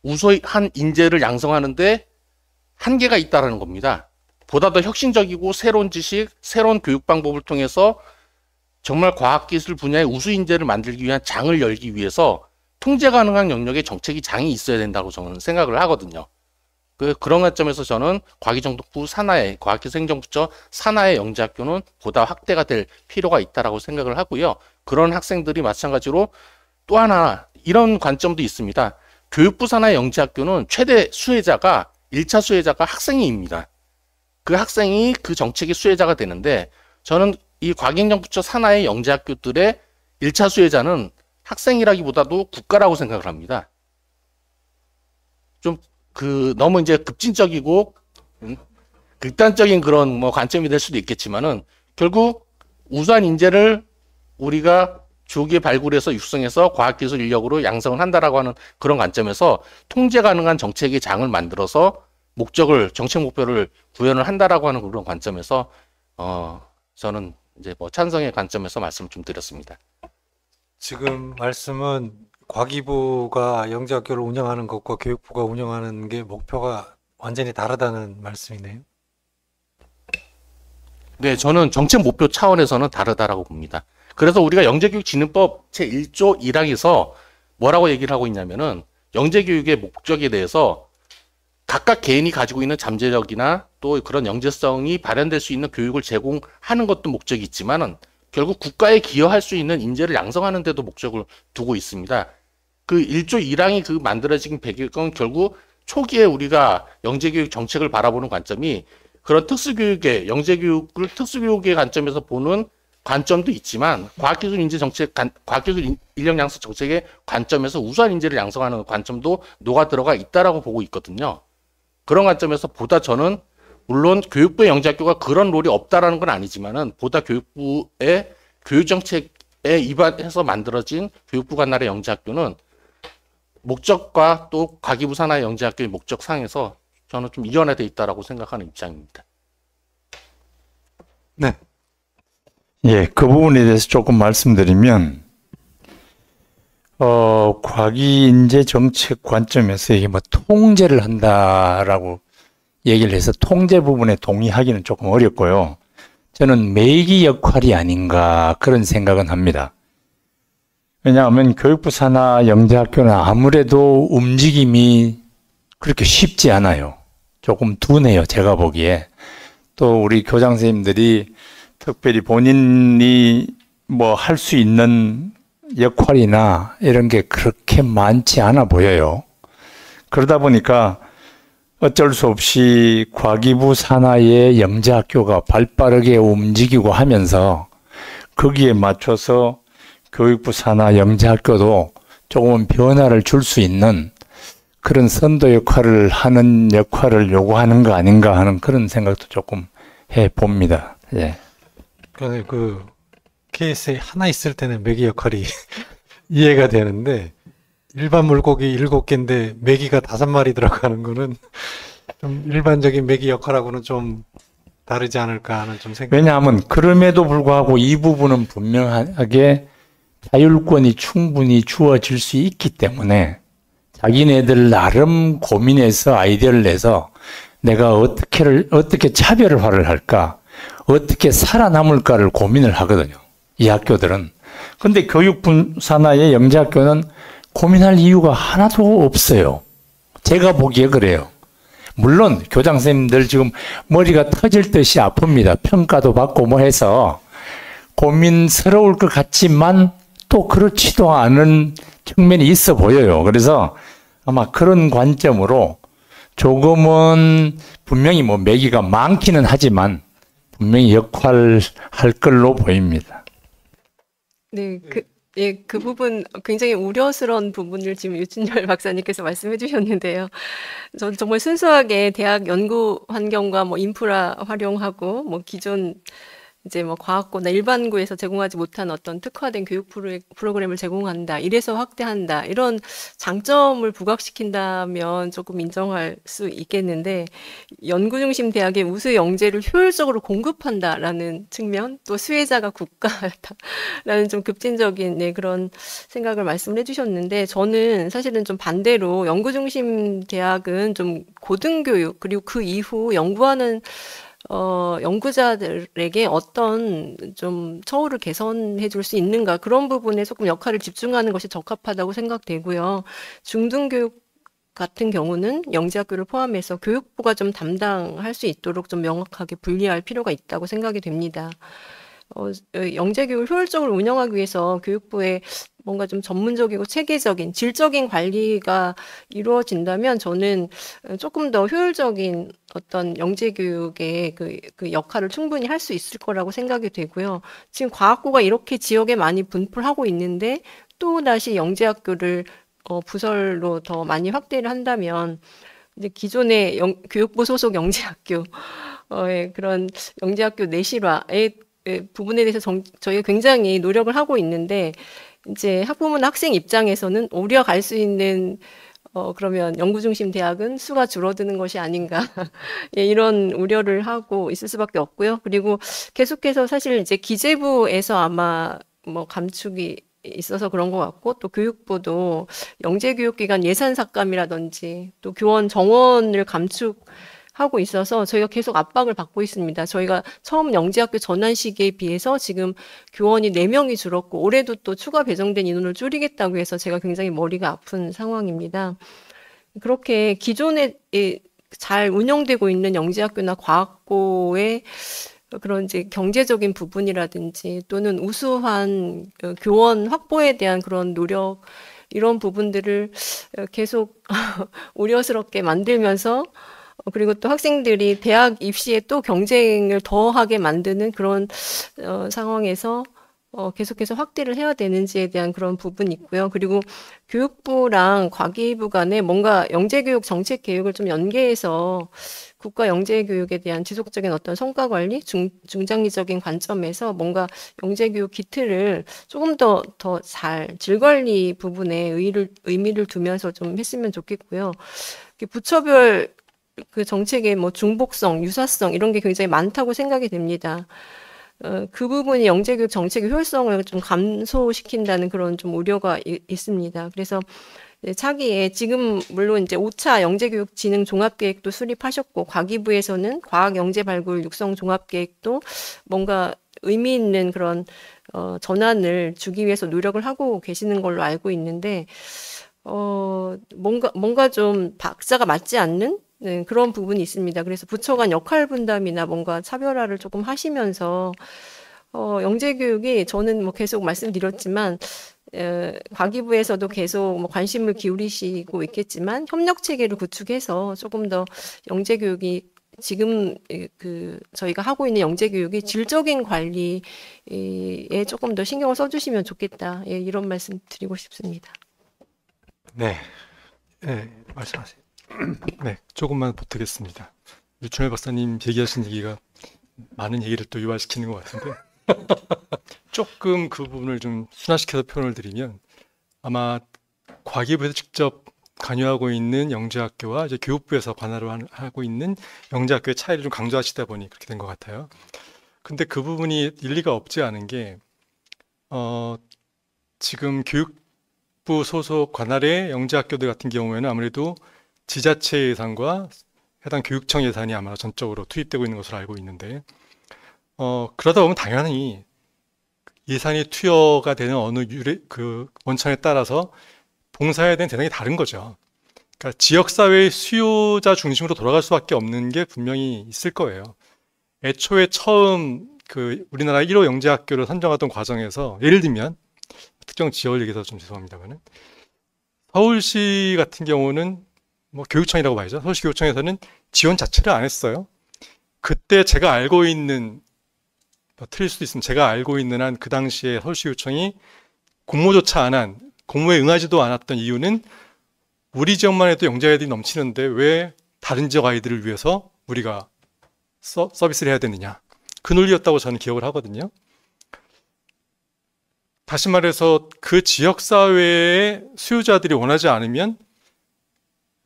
우수한 인재를 양성하는데 한계가 있다는 겁니다. 보다 더 혁신적이고 새로운 지식, 새로운 교육 방법을 통해서 정말 과학기술 분야의 우수 인재를 만들기 위한 장을 열기 위해서 통제 가능한 영역의 정책이 장이 있어야 된다고 저는 생각을 하거든요. 그런 관점에서 저는 과기정독부 산하의 과학기술행정부처 산하의 영재학교는 보다 확대가 될 필요가 있다라고 생각을 하고요. 그런 학생들이 마찬가지로 또 하나 이런 관점도 있습니다. 교육부 산하의 영재학교는 최대 수혜자가 1차 수혜자가 학생입니다. 그 학생이 그 정책의 수혜자가 되는데 저는 이 과기행정부처 산하의 영재학교들의 1차 수혜자는 학생이라기보다도 국가라고 생각을 합니다. 좀 너무 이제 급진적이고 극단적인 그런 뭐 관점이 될 수도 있겠지만은 결국 우수한 인재를 우리가 조기에 발굴해서 육성해서 과학기술 인력으로 양성을 한다라고 하는 그런 관점에서 통제 가능한 정책의 장을 만들어서 정책 목표를 구현을 한다라고 하는 그런 관점에서 저는 이제 뭐 찬성의 관점에서 말씀을 좀 드렸습니다. 지금 말씀은 과기부가 영재학교를 운영하는 것과 교육부가 운영하는 게 목표가 완전히 다르다는 말씀이네요. 네, 저는 정책 목표 차원에서는 다르다라고 봅니다. 그래서 우리가 영재교육진흥법 제1조 1항에서 뭐라고 얘기를 하고 있냐면은 영재교육의 목적에 대해서 각각 개인이 가지고 있는 잠재력이나 또 그런 영재성이 발현될 수 있는 교육을 제공하는 것도 목적이 있지만은 결국 국가에 기여할 수 있는 인재를 양성하는 데도 목적을 두고 있습니다. 그 1조 1항이 만들어진 배경은 결국 초기에 우리가 영재교육 정책을 바라보는 관점이 그런 특수교육의 영재교육을 특수교육의 관점에서 보는 관점도 있지만 과학기술 인재 정책, 과학기술 인력 양성 정책의 관점에서 우수한 인재를 양성하는 관점도 녹아 들어가 있다라고 보고 있거든요. 그런 관점에서 보다 저는 물론 교육부의 영재학교가 그런 롤이 없다라는 건 아니지만은 보다 교육부의 교육정책에 입안해서 만들어진 교육부 관할의 영재학교는 목적과 또 과기부 산하의 영재학교의 목적상에서 저는 좀 이완화되어 있다라고 생각하는 입장입니다. 네. 예, 그 부분에 대해서 조금 말씀드리면, 과기인재 정책 관점에서 이게 뭐 통제를 한다라고 얘기를 해서 통제 부분에 동의하기는 조금 어렵고요. 저는 매기 역할이 아닌가 그런 생각은 합니다. 왜냐하면 교육부 산하 영재학교는 아무래도 움직임이 그렇게 쉽지 않아요. 조금 둔해요, 제가 보기에. 또 우리 교장 선생님들이 특별히 본인이 뭐 할 수 있는 역할이나 이런 게 그렇게 많지 않아 보여요. 그러다 보니까 어쩔 수 없이 과기부 산하의 영재학교가 발빠르게 움직이고 하면서 거기에 맞춰서 교육부 산하 영재학교도 조금은 변화를 줄 수 있는 그런 선도 역할을 하는 역할을 요구하는 거 아닌가 하는 그런 생각도 조금 해봅니다. 예. 그 KSA 하나 있을 때는 매기 역할이 이해가 되는데 일반 물고기 7개인데 매기가 5마리 들어가는 거는 좀 일반적인 매기 역할하고는 좀 다르지 않을까 하는 좀 생각. 왜냐하면 그럼에도 불구하고 이 부분은 분명하게 자율권이 충분히 주어질 수 있기 때문에 자기네들 나름 고민해서 아이디어를 내서 내가 어떻게 차별화를 할까, 어떻게 살아남을까를 고민을 하거든요. 이 학교들은. 근데 교육부 산하의 영재학교는 고민할 이유가 하나도 없어요. 제가 보기에 그래요. 물론 교장 선생님들 지금 머리가 터질 듯이 아픕니다. 평가도 받고 뭐 해서 고민스러울 것 같지만 또 그렇지도 않은 측면이 있어 보여요. 그래서 아마 그런 관점으로 조금은 분명히 뭐 매기가 많기는 하지만 분명히 역할할 걸로 보입니다. 네, 그 부분 굉장히 우려스러운 부분을 지금 유춘열 박사님께서 말씀해 주셨는데요. 저는 정말 순수하게 대학 연구 환경과 뭐 인프라 활용하고 뭐 기존 이제 뭐 과학고나 일반고에서 제공하지 못한 어떤 특화된 교육 프로그램을 제공한다. 이래서 확대한다. 이런 장점을 부각시킨다면 조금 인정할 수 있겠는데 연구 중심 대학의 우수 영재를 효율적으로 공급한다라는 측면, 또 수혜자가 국가라는 좀 급진적인 그런 생각을 말씀을 해주셨는데 저는 사실은 좀 반대로 연구 중심 대학은 좀 고등교육 그리고 그 이후 연구하는 연구자들에게 어떤 좀 처우를 개선해 줄 수 있는가 그런 부분에 조금 역할을 집중하는 것이 적합하다고 생각되고요. 중등교육 같은 경우는 영재학교를 포함해서 교육부가 좀 담당할 수 있도록 좀 명확하게 분리할 필요가 있다고 생각이 됩니다. 영재교육을 효율적으로 운영하기 위해서 교육부에 뭔가 좀 전문적이고 체계적인 질적인 관리가 이루어진다면 저는 조금 더 효율적인 어떤 영재교육의 그 역할을 충분히 할 수 있을 거라고 생각이 되고요. 지금 과학고가 이렇게 지역에 많이 분포를 하고 있는데 또 다시 영재학교를 부설로 더 많이 확대를 한다면 이제 기존의 교육부 소속 영재학교 그런 영재학교 내실화의 부분에 대해서 저희가 굉장히 노력을 하고 있는데 이제 학부모나 학생 입장에서는 오히려 갈 수 있는 그러면 연구 중심 대학은 수가 줄어드는 것이 아닌가 예, 이런 우려를 하고 있을 수밖에 없고요. 그리고 계속해서 사실 이제 기재부에서 아마 뭐 감축이 있어서 그런 것 같고 또 교육부도 영재교육기관 예산 삭감이라든지 또 교원 정원을 감축하고 있어서 저희가 계속 압박을 받고 있습니다. 저희가 처음 영재학교 전환 시기에 비해서 지금 교원이 4명이 줄었고 올해도 또 추가 배정된 인원을 줄이겠다고 해서 제가 굉장히 머리가 아픈 상황입니다. 그렇게 기존에 잘 운영되고 있는 영재학교나 과학고의 그런 이제 경제적인 부분이라든지 또는 우수한 교원 확보에 대한 그런 노력 이런 부분들을 계속 우려스럽게 만들면서 그리고 또 학생들이 대학 입시에 또 경쟁을 더하게 만드는 그런 상황에서 계속해서 확대를 해야 되는지에 대한 그런 부분이 있고요. 그리고 교육부랑 과기부 간에 뭔가 영재교육 정책 계획을 좀 연계해서 국가 영재교육에 대한 지속적인 어떤 성과 관리, 중장기적인 관점에서 뭔가 영재교육 기틀을 조금 더 잘 질관리 부분에 의미를 두면서 좀 했으면 좋겠고요. 부처별 그 정책의 뭐 중복성, 유사성 이런 게 굉장히 많다고 생각이 됩니다. 그 부분이 영재교육 정책의 효율성을 좀 감소시킨다는 그런 좀 우려가 있습니다. 그래서 차기에 지금 물론 이제 5차 영재교육 진흥 종합계획도 수립하셨고 과기부에서는 과학 영재 발굴 육성 종합계획도 뭔가 의미 있는 그런 전환을 주기 위해서 노력을 하고 계시는 걸로 알고 있는데 뭔가 좀 박자가 맞지 않는 그런 부분이 있습니다. 그래서 부처 간 역할 분담이나 뭔가 차별화를 조금 하시면서 영재교육이 저는 뭐 계속 말씀드렸지만 과기부에서도 계속 뭐 관심을 기울이시고 있겠지만 협력 체계를 구축해서 조금 더 영재교육이 지금 저희가 하고 있는 영재교육이 질적인 관리에 조금 더 신경을 써주시면 좋겠다. 예, 이런 말씀 드리고 싶습니다. 네, 말씀하세요. 네, 조금만 보태겠습니다. 유춘열 박사님 얘기하신 얘기가 많은 얘기를 또 유발시키는 것 같은데 조금 그 부분을 좀 순화시켜서 표현을 드리면 아마 과기부에서 직접 관여하고 있는 영재학교와 이제 교육부에서 관할을 하고 있는 영재학교의 차이를 좀 강조하시다 보니 그렇게 된 것 같아요. 근데 그 부분이 일리가 없지 않은 게 지금 교육부 소속 관할의 영재학교들 같은 경우에는 아무래도 지자체 예산과 해당 교육청 예산이 아마 전적으로 투입되고 있는 것으로 알고 있는데 그러다 보면 당연히 예산이 투여가 되는 어느 그 원천에 따라서 봉사해야 되는 대상이 다른 거죠. 그러니까 지역사회의 수요자 중심으로 돌아갈 수밖에 없는 게 분명히 있을 거예요. 애초에 처음 그 우리나라 1호 영재학교를 선정하던 과정에서 예를 들면 특정 지역을 얘기해서 좀 죄송합니다만은 서울시 같은 경우는 뭐 교육청이라고 봐야죠. 서울시 교육청에서는 지원 자체를 안 했어요. 그때 제가 알고 있는 틀릴 수도 있으면 제가 알고 있는 한 그 당시에 서울시 교육청이 공모조차 안 한 공모에 응하지도 않았던 이유는 우리 지역만 해도 영재 아이들이 넘치는데 왜 다른 지역 아이들을 위해서 우리가 서비스를 해야 되느냐. 그 논리였다고 저는 기억을 하거든요. 다시 말해서 그 지역사회의 수요자들이 원하지 않으면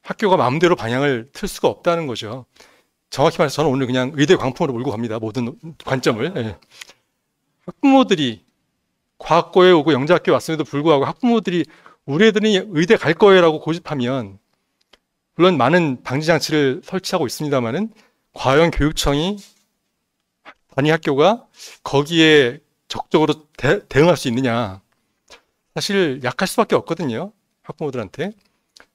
학교가 마음대로 방향을 틀 수가 없다는 거죠. 정확히 말해서 저는 오늘 그냥 의대 광풍으로 몰고 갑니다. 모든 관점을. 예. 학부모들이 과학고에 오고 영재학교에 왔음에도 불구하고 학부모들이 우리 애들이 의대 갈 거예요라고 고집하면 물론 많은 방지장치를 설치하고 있습니다만은 과연 교육청이 단위 학교가 거기에 적극적으로 대응할 수 있느냐. 사실 약할 수밖에 없거든요. 학부모들한테.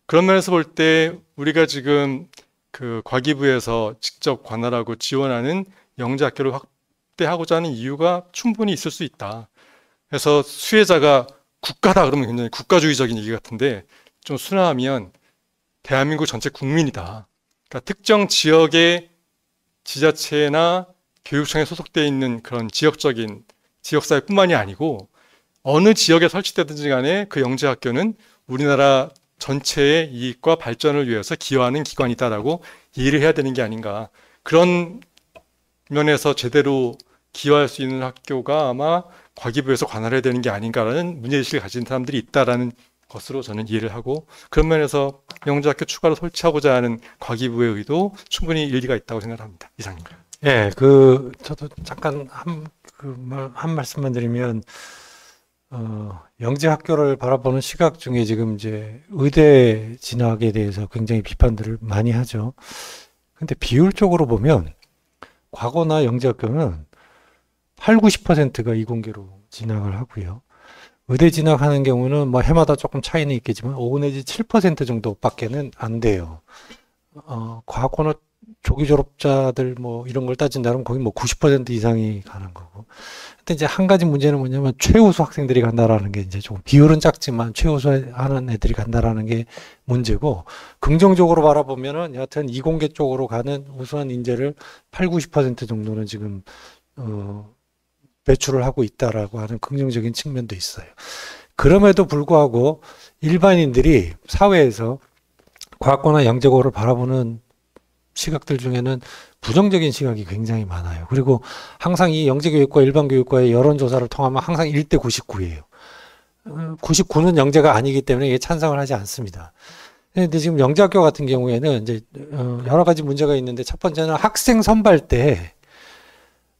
그런 면에서 볼 때 우리가 지금 그 과기부에서 직접 관할하고 지원하는 영재학교를 확대하고자 하는 이유가 충분히 있을 수 있다. 그래서 수혜자가 국가다 그러면 굉장히 국가주의적인 얘기 같은데 좀 순화하면 대한민국 전체 국민이다. 그러니까 특정 지역의 지자체나 교육청에 소속되어 있는 그런 지역적인 지역사회뿐만이 아니고 어느 지역에 설치되든지 간에 그 영재학교는 우리나라 전체의 이익과 발전을 위해서 기여하는 기관이다라고 이해를 해야 되는 게 아닌가. 그런 면에서 제대로 기여할 수 있는 학교가 아마 과기부에서 관할해야 되는 게 아닌가라는 문제의식을 가진 사람들이 있다라는 것으로 저는 이해를 하고 그런 면에서 영재학교 추가로 설치하고자 하는 과기부의 의도 충분히 일리가 있다고 생각합니다. 이상입니다. 예, 저도 잠깐 한 말씀만 드리면, 영재학교를 바라보는 시각 중에 지금 이제 의대 진학에 대해서 굉장히 비판들을 많이 하죠. 근데 비율적으로 보면, 과거나 영재학교는 8, 90%가 이공계로 진학을 하고요. 의대 진학하는 경우는 뭐 해마다 조금 차이는 있겠지만 5 내지 7% 정도밖에는 안 돼요. 과거는 조기 졸업자들 뭐 이런 걸 따진다면 거기 뭐 90% 이상이 가는 거고. 근데 이제 한 가지 문제는 뭐냐면 최우수 학생들이 간다라는 게 이제 조금 비율은 작지만 최우수 하는 애들이 간다라는 게 문제고, 긍정적으로 바라보면은 여하튼 이공계 쪽으로 가는 우수한 인재를 8, 90% 정도는 지금 배출을 하고 있다라고 하는 긍정적인 측면도 있어요. 그럼에도 불구하고 일반인들이 사회에서 과학고나 영재고를 바라보는 시각들 중에는 부정적인 시각이 굉장히 많아요. 그리고 항상 이 영재교육과 일반교육과의 여론조사를 통하면 항상 1대 99예요. 99는 영재가 아니기 때문에 이게 찬성을 하지 않습니다. 근데 지금 영재학교 같은 경우에는 이제 여러 가지 문제가 있는데, 첫 번째는 학생 선발 때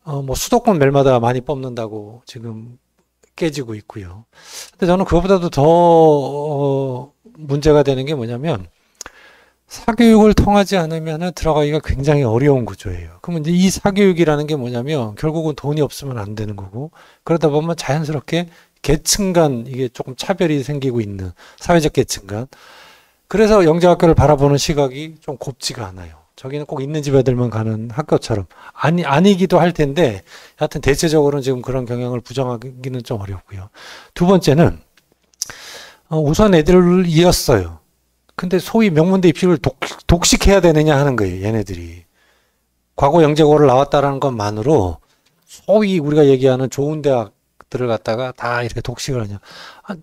뭐 수도권 멜마다 많이 뽑는다고 지금 깨지고 있고요. 근데 저는 그것보다도 더 문제가 되는 게 뭐냐면, 사교육을 통하지 않으면 들어가기가 굉장히 어려운 구조예요. 그러면 이제 이 사교육이라는 게 뭐냐면 결국은 돈이 없으면 안 되는 거고, 그러다 보면 자연스럽게 계층 간 이게 조금 차별이 생기고 있는 사회적 계층 간. 그래서 영재학교를 바라보는 시각이 좀 곱지가 않아요. 저기는 꼭 있는 집 애들만 가는 학교처럼. 아니기도 할 텐데, 하여튼 대체적으로는 지금 그런 경향을 부정하기는 좀 어렵고요. 두 번째는, 우선 애들을 이었어요. 근데 소위 명문대 입시를 독식해야 되느냐 하는 거예요, 얘네들이. 과거 영재고를 나왔다라는 것만으로 소위 우리가 얘기하는 좋은 대학들을 갖다가 다 이렇게 독식을 하냐.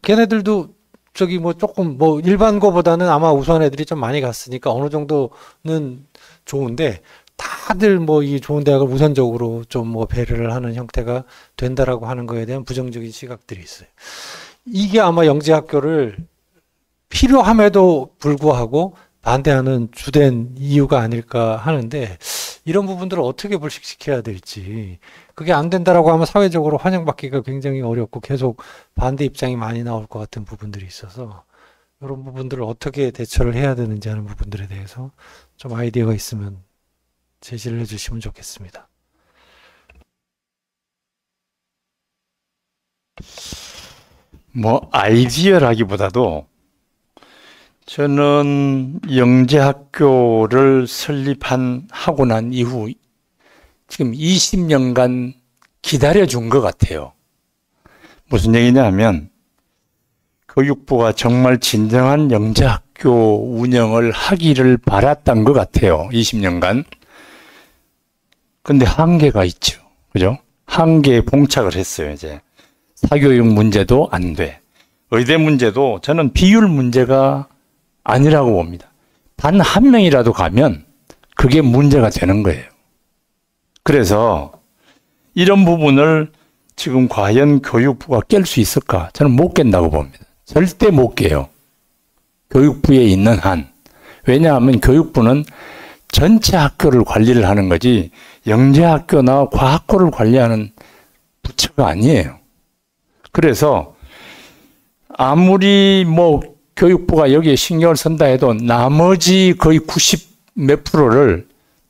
걔네들도 저기 뭐 조금 뭐 일반고보다는 아마 우수한 애들이 좀 많이 갔으니까 어느 정도는 좋은데, 다들 뭐 이 좋은 대학을 우선적으로 좀 뭐 배려를 하는 형태가 된다라고 하는 거에 대한 부정적인 시각들이 있어요. 이게 아마 영재학교를 필요함에도 불구하고 반대하는 주된 이유가 아닐까 하는데, 이런 부분들을 어떻게 불식시켜야 될지, 그게 안 된다라고 하면 사회적으로 환영받기가 굉장히 어렵고 계속 반대 입장이 많이 나올 것 같은 부분들이 있어서, 이런 부분들을 어떻게 대처를 해야 되는지 하는 부분들에 대해서 좀 아이디어가 있으면 제시를 해주시면 좋겠습니다. 뭐 아이디어라기보다도 저는 영재학교를 하고 난 이후 지금 20년간 기다려준 것 같아요. 무슨 얘기냐 하면 교육부가 정말 진정한 영재학교 운영을 하기를 바랐던 것 같아요. 20년간. 근데 한계가 있죠. 그죠? 한계에 봉착을 했어요, 이제. 사교육 문제도 안 돼. 의대 문제도 저는 비율 문제가 아니라고 봅니다. 단 한 명이라도 가면 그게 문제가 되는 거예요. 그래서 이런 부분을 지금 과연 교육부가 깰 수 있을까? 저는 못 깬다고 봅니다. 절대 못 깨요. 교육부에 있는 한. 왜냐하면 교육부는 전체 학교를 관리를 하는 거지 영재학교나 과학고를 관리하는 부처가 아니에요. 그래서 아무리 뭐 교육부가 여기에 신경을 쓴다 해도 나머지 거의 90 몇 프로를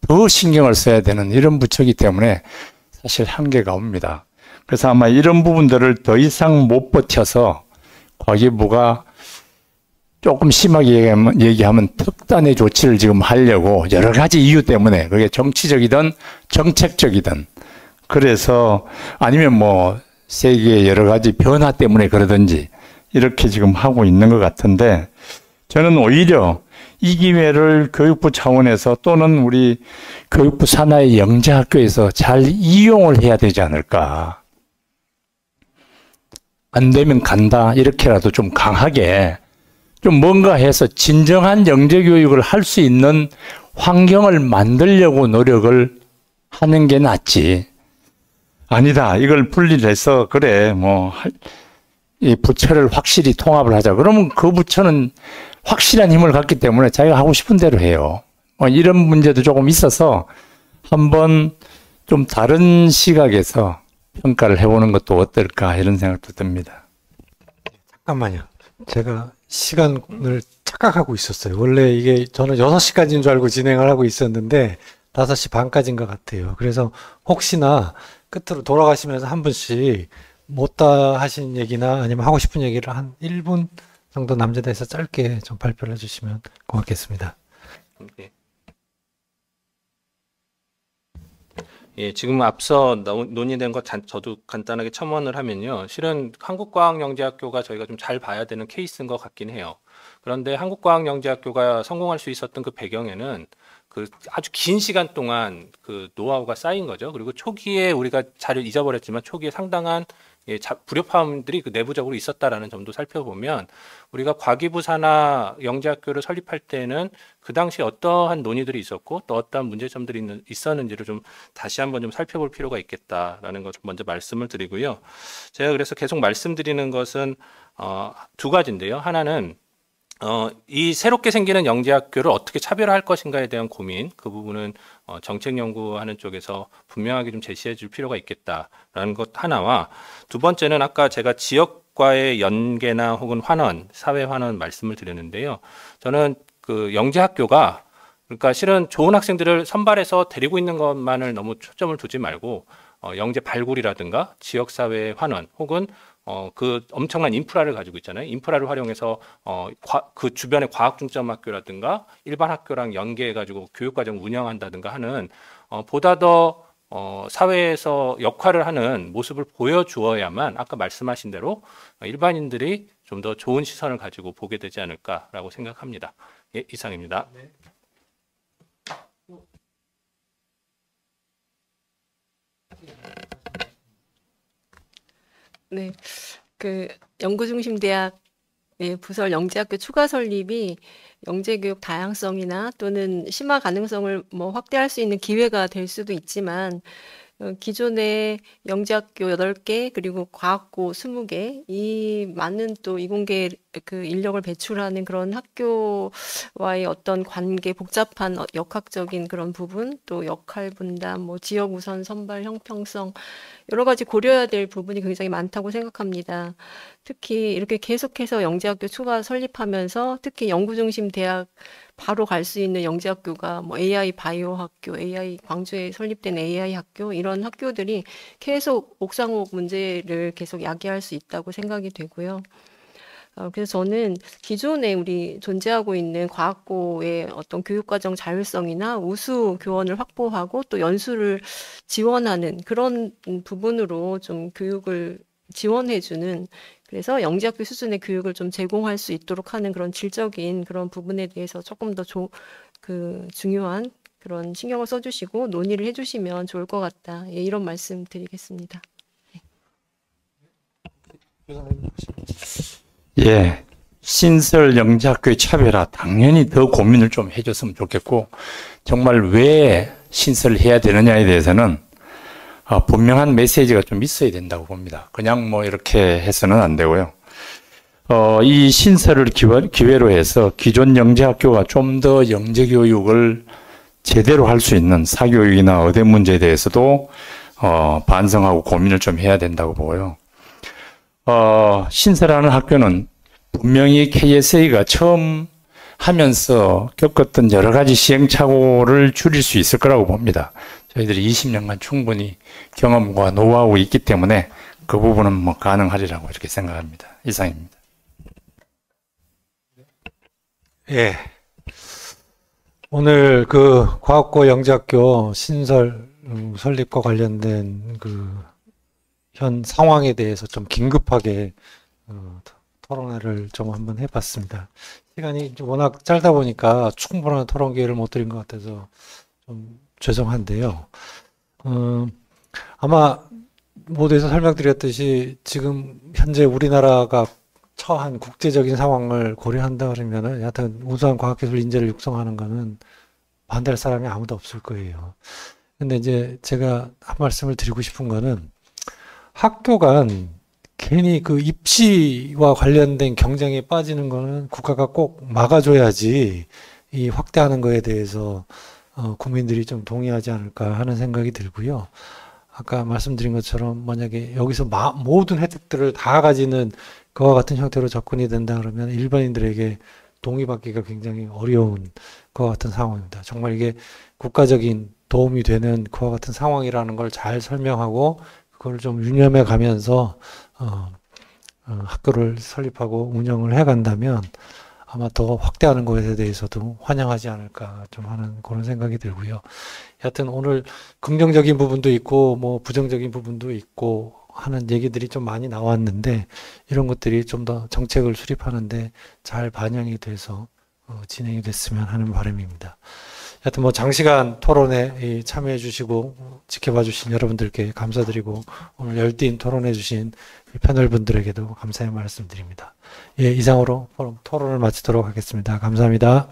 더 신경을 써야 되는 이런 부처이기 때문에 사실 한계가 옵니다. 그래서 아마 이런 부분들을 더 이상 못 버텨서 과기부가 조금 심하게 얘기하면 특단의 조치를 지금 하려고 여러 가지 이유 때문에 그게 정치적이든 정책적이든 그래서 아니면 뭐 세계의 여러 가지 변화 때문에 그러든지 이렇게 지금 하고 있는 것 같은데 저는 오히려 이 기회를 교육부 차원에서 또는 우리 교육부 산하의 영재학교에서 잘 이용을 해야 되지 않을까. 안 되면 간다 이렇게라도 좀 강하게 좀 뭔가 해서 진정한 영재교육을 할 수 있는 환경을 만들려고 노력을 하는 게 낫지. 아니다. 이걸 분리해서 그래 이 부처를 확실히 통합을 하자. 그러면 그 부처는 확실한 힘을 갖기 때문에 자기가 하고 싶은 대로 해요. 이런 문제도 조금 있어서 한번 좀 다른 시각에서 평가를 해보는 것도 어떨까 이런 생각도 듭니다. 잠깐만요. 제가 시간을 착각하고 있었어요. 원래 이게 저는 6시까지인 줄 알고 진행을 하고 있었는데 5시 반까지인 것 같아요. 그래서 혹시나 끝으로 돌아가시면서 한 분씩 못다 하신 얘기나 아니면 하고 싶은 얘기를 한 1분 정도 남짓해서 짧게 좀 발표를 해주시면 고맙겠습니다. 네. 예, 지금 앞서 논의된 것 저도 간단하게 첨언을 하면요. 실은 한국과학영재학교가 저희가 좀 잘 봐야 되는 케이스인 것 같긴 해요. 그런데 한국과학영재학교가 성공할 수 있었던 그 배경에는 그 아주 긴 시간 동안 그 노하우가 쌓인 거죠. 그리고 초기에 우리가 잘 잊어버렸지만 초기에 상당한 불협화음들이 그 내부적으로 있었다라는 점도 살펴보면 우리가 과기부 산하 영재학교를 설립할 때는 그 당시 어떠한 논의들이 있었고 또 어떠한 문제점들이 있었는지를 좀 다시 한번 좀 살펴볼 필요가 있겠다라는 것을 먼저 말씀을 드리고요. 제가 그래서 계속 말씀드리는 것은 두 가지인데요. 하나는 이 새롭게 생기는 영재학교를 어떻게 차별화할 것인가에 대한 고민, 그 부분은 정책 연구하는 쪽에서 분명하게 좀 제시해 줄 필요가 있겠다라는 것 하나와 두 번째는 아까 제가 지역과의 연계나 혹은 환원, 사회 환원 말씀을 드렸는데요. 저는 그 영재학교가 그러니까 실은 좋은 학생들을 선발해서 데리고 있는 것만을 너무 초점을 두지 말고 영재 발굴이라든가 지역사회의 환원 혹은 그 엄청난 인프라를 가지고 있잖아요. 인프라를 활용해서 그 주변의 과학중점학교라든가 일반 학교랑 연계해가지고 교육과정 운영한다든가 하는 보다 더 사회에서 역할을 하는 모습을 보여주어야만 아까 말씀하신 대로 일반인들이 좀 더 좋은 시선을 가지고 보게 되지 않을까라고 생각합니다. 예, 이상입니다. 네. 네, 그 연구중심대학 부설 영재학교 추가 설립이 영재교육 다양성이나 또는 심화 가능성을 뭐 확대할 수 있는 기회가 될 수도 있지만 기존의 영재학교 8개 그리고 과학고 20개 이 많은 또 이공계 그 인력을 배출하는 그런 학교와의 어떤 관계, 복잡한 역학적인 그런 부분, 또 역할 분담, 뭐 지역 우선 선발 형평성 여러 가지 고려해야 될 부분이 굉장히 많다고 생각합니다. 특히 이렇게 계속해서 영재학교 추가 설립하면서 특히 연구중심 대학 바로 갈 수 있는 영재학교가 뭐 AI 바이오 학교, AI 광주에 설립된 AI 학교 이런 학교들이 계속 옥상옥 문제를 계속 야기할 수 있다고 생각이 되고요. 그래서 저는 기존에 우리 존재하고 있는 과학고의 어떤 교육과정 자율성이나 우수 교원을 확보하고 또 연수를 지원하는 그런 부분으로 좀 교육을 지원해주는 그래서 영재학교 수준의 교육을 좀 제공할 수 있도록 하는 그런 질적인 그런 부분에 대해서 조금 더 중요한 그런 신경을 써주시고 논의를 해주시면 좋을 것 같다. 예, 이런 말씀 드리겠습니다. 예, 신설 영재학교의 차별화 당연히 더 고민을 좀 해줬으면 좋겠고 정말 왜 신설을 해야 되느냐에 대해서는 분명한 메시지가 좀 있어야 된다고 봅니다. 그냥 뭐 이렇게 해서는 안 되고요. 이 신설을 기회로 해서 기존 영재학교가 좀 더 영재교육을 제대로 할 수 있는 사교육이나 의대 문제에 대해서도 반성하고 고민을 좀 해야 된다고 보고요. 신설하는 학교는 분명히 KSA가 처음 하면서 겪었던 여러 가지 시행착오를 줄일 수 있을 거라고 봅니다. 저희들이 20년간 충분히 경험과 노하우가 있기 때문에 그 부분은 뭐 가능하리라고 이렇게 생각합니다. 이상입니다. 예. 오늘 그 과학고 영재학교 신설 설립과 관련된 그 현 상황에 대해서 좀 긴급하게 토론회를 좀 한번 해봤습니다. 시간이 좀 워낙 짧다 보니까 충분한 토론 기회를 못 드린 것 같아서 좀 죄송한데요. 아마 모두에서 설명드렸듯이 지금 현재 우리나라가 처한 국제적인 상황을 고려한다 그러면은 여하튼 우수한 과학기술 인재를 육성하는 거는 반대할 사람이 아무도 없을 거예요. 근데 이제 제가 한 말씀을 드리고 싶은 거는 학교 간 괜히 그 입시와 관련된 경쟁에 빠지는 거는 국가가 꼭 막아줘야지 이 확대하는 거에 대해서 국민들이 좀 동의하지 않을까 하는 생각이 들고요. 아까 말씀드린 것처럼 만약에 여기서 모든 혜택들을 다 가지는 그와 같은 형태로 접근이 된다 그러면 일반인들에게 동의받기가 굉장히 어려운 그와 같은 상황입니다. 정말 이게 국가적인 도움이 되는 그와 같은 상황이라는 걸 잘 설명하고 그걸 좀 유념해 가면서 학교를 설립하고 운영을 해 간다면 아마 더 확대하는 것에 대해서도 환영하지 않을까 좀 하는 그런 생각이 들고요. 여하튼 오늘 긍정적인 부분도 있고 뭐 부정적인 부분도 있고 하는 얘기들이 좀 많이 나왔는데 이런 것들이 좀 더 정책을 수립하는데 잘 반영이 돼서 진행이 됐으면 하는 바람입니다. 하여튼 뭐 장시간 토론에 참여해 주시고 지켜봐 주신 여러분들께 감사드리고 오늘 열띤 토론해 주신 패널 분들에게도 감사의 말씀드립니다. 예, 이상으로 토론을 마치도록 하겠습니다. 감사합니다.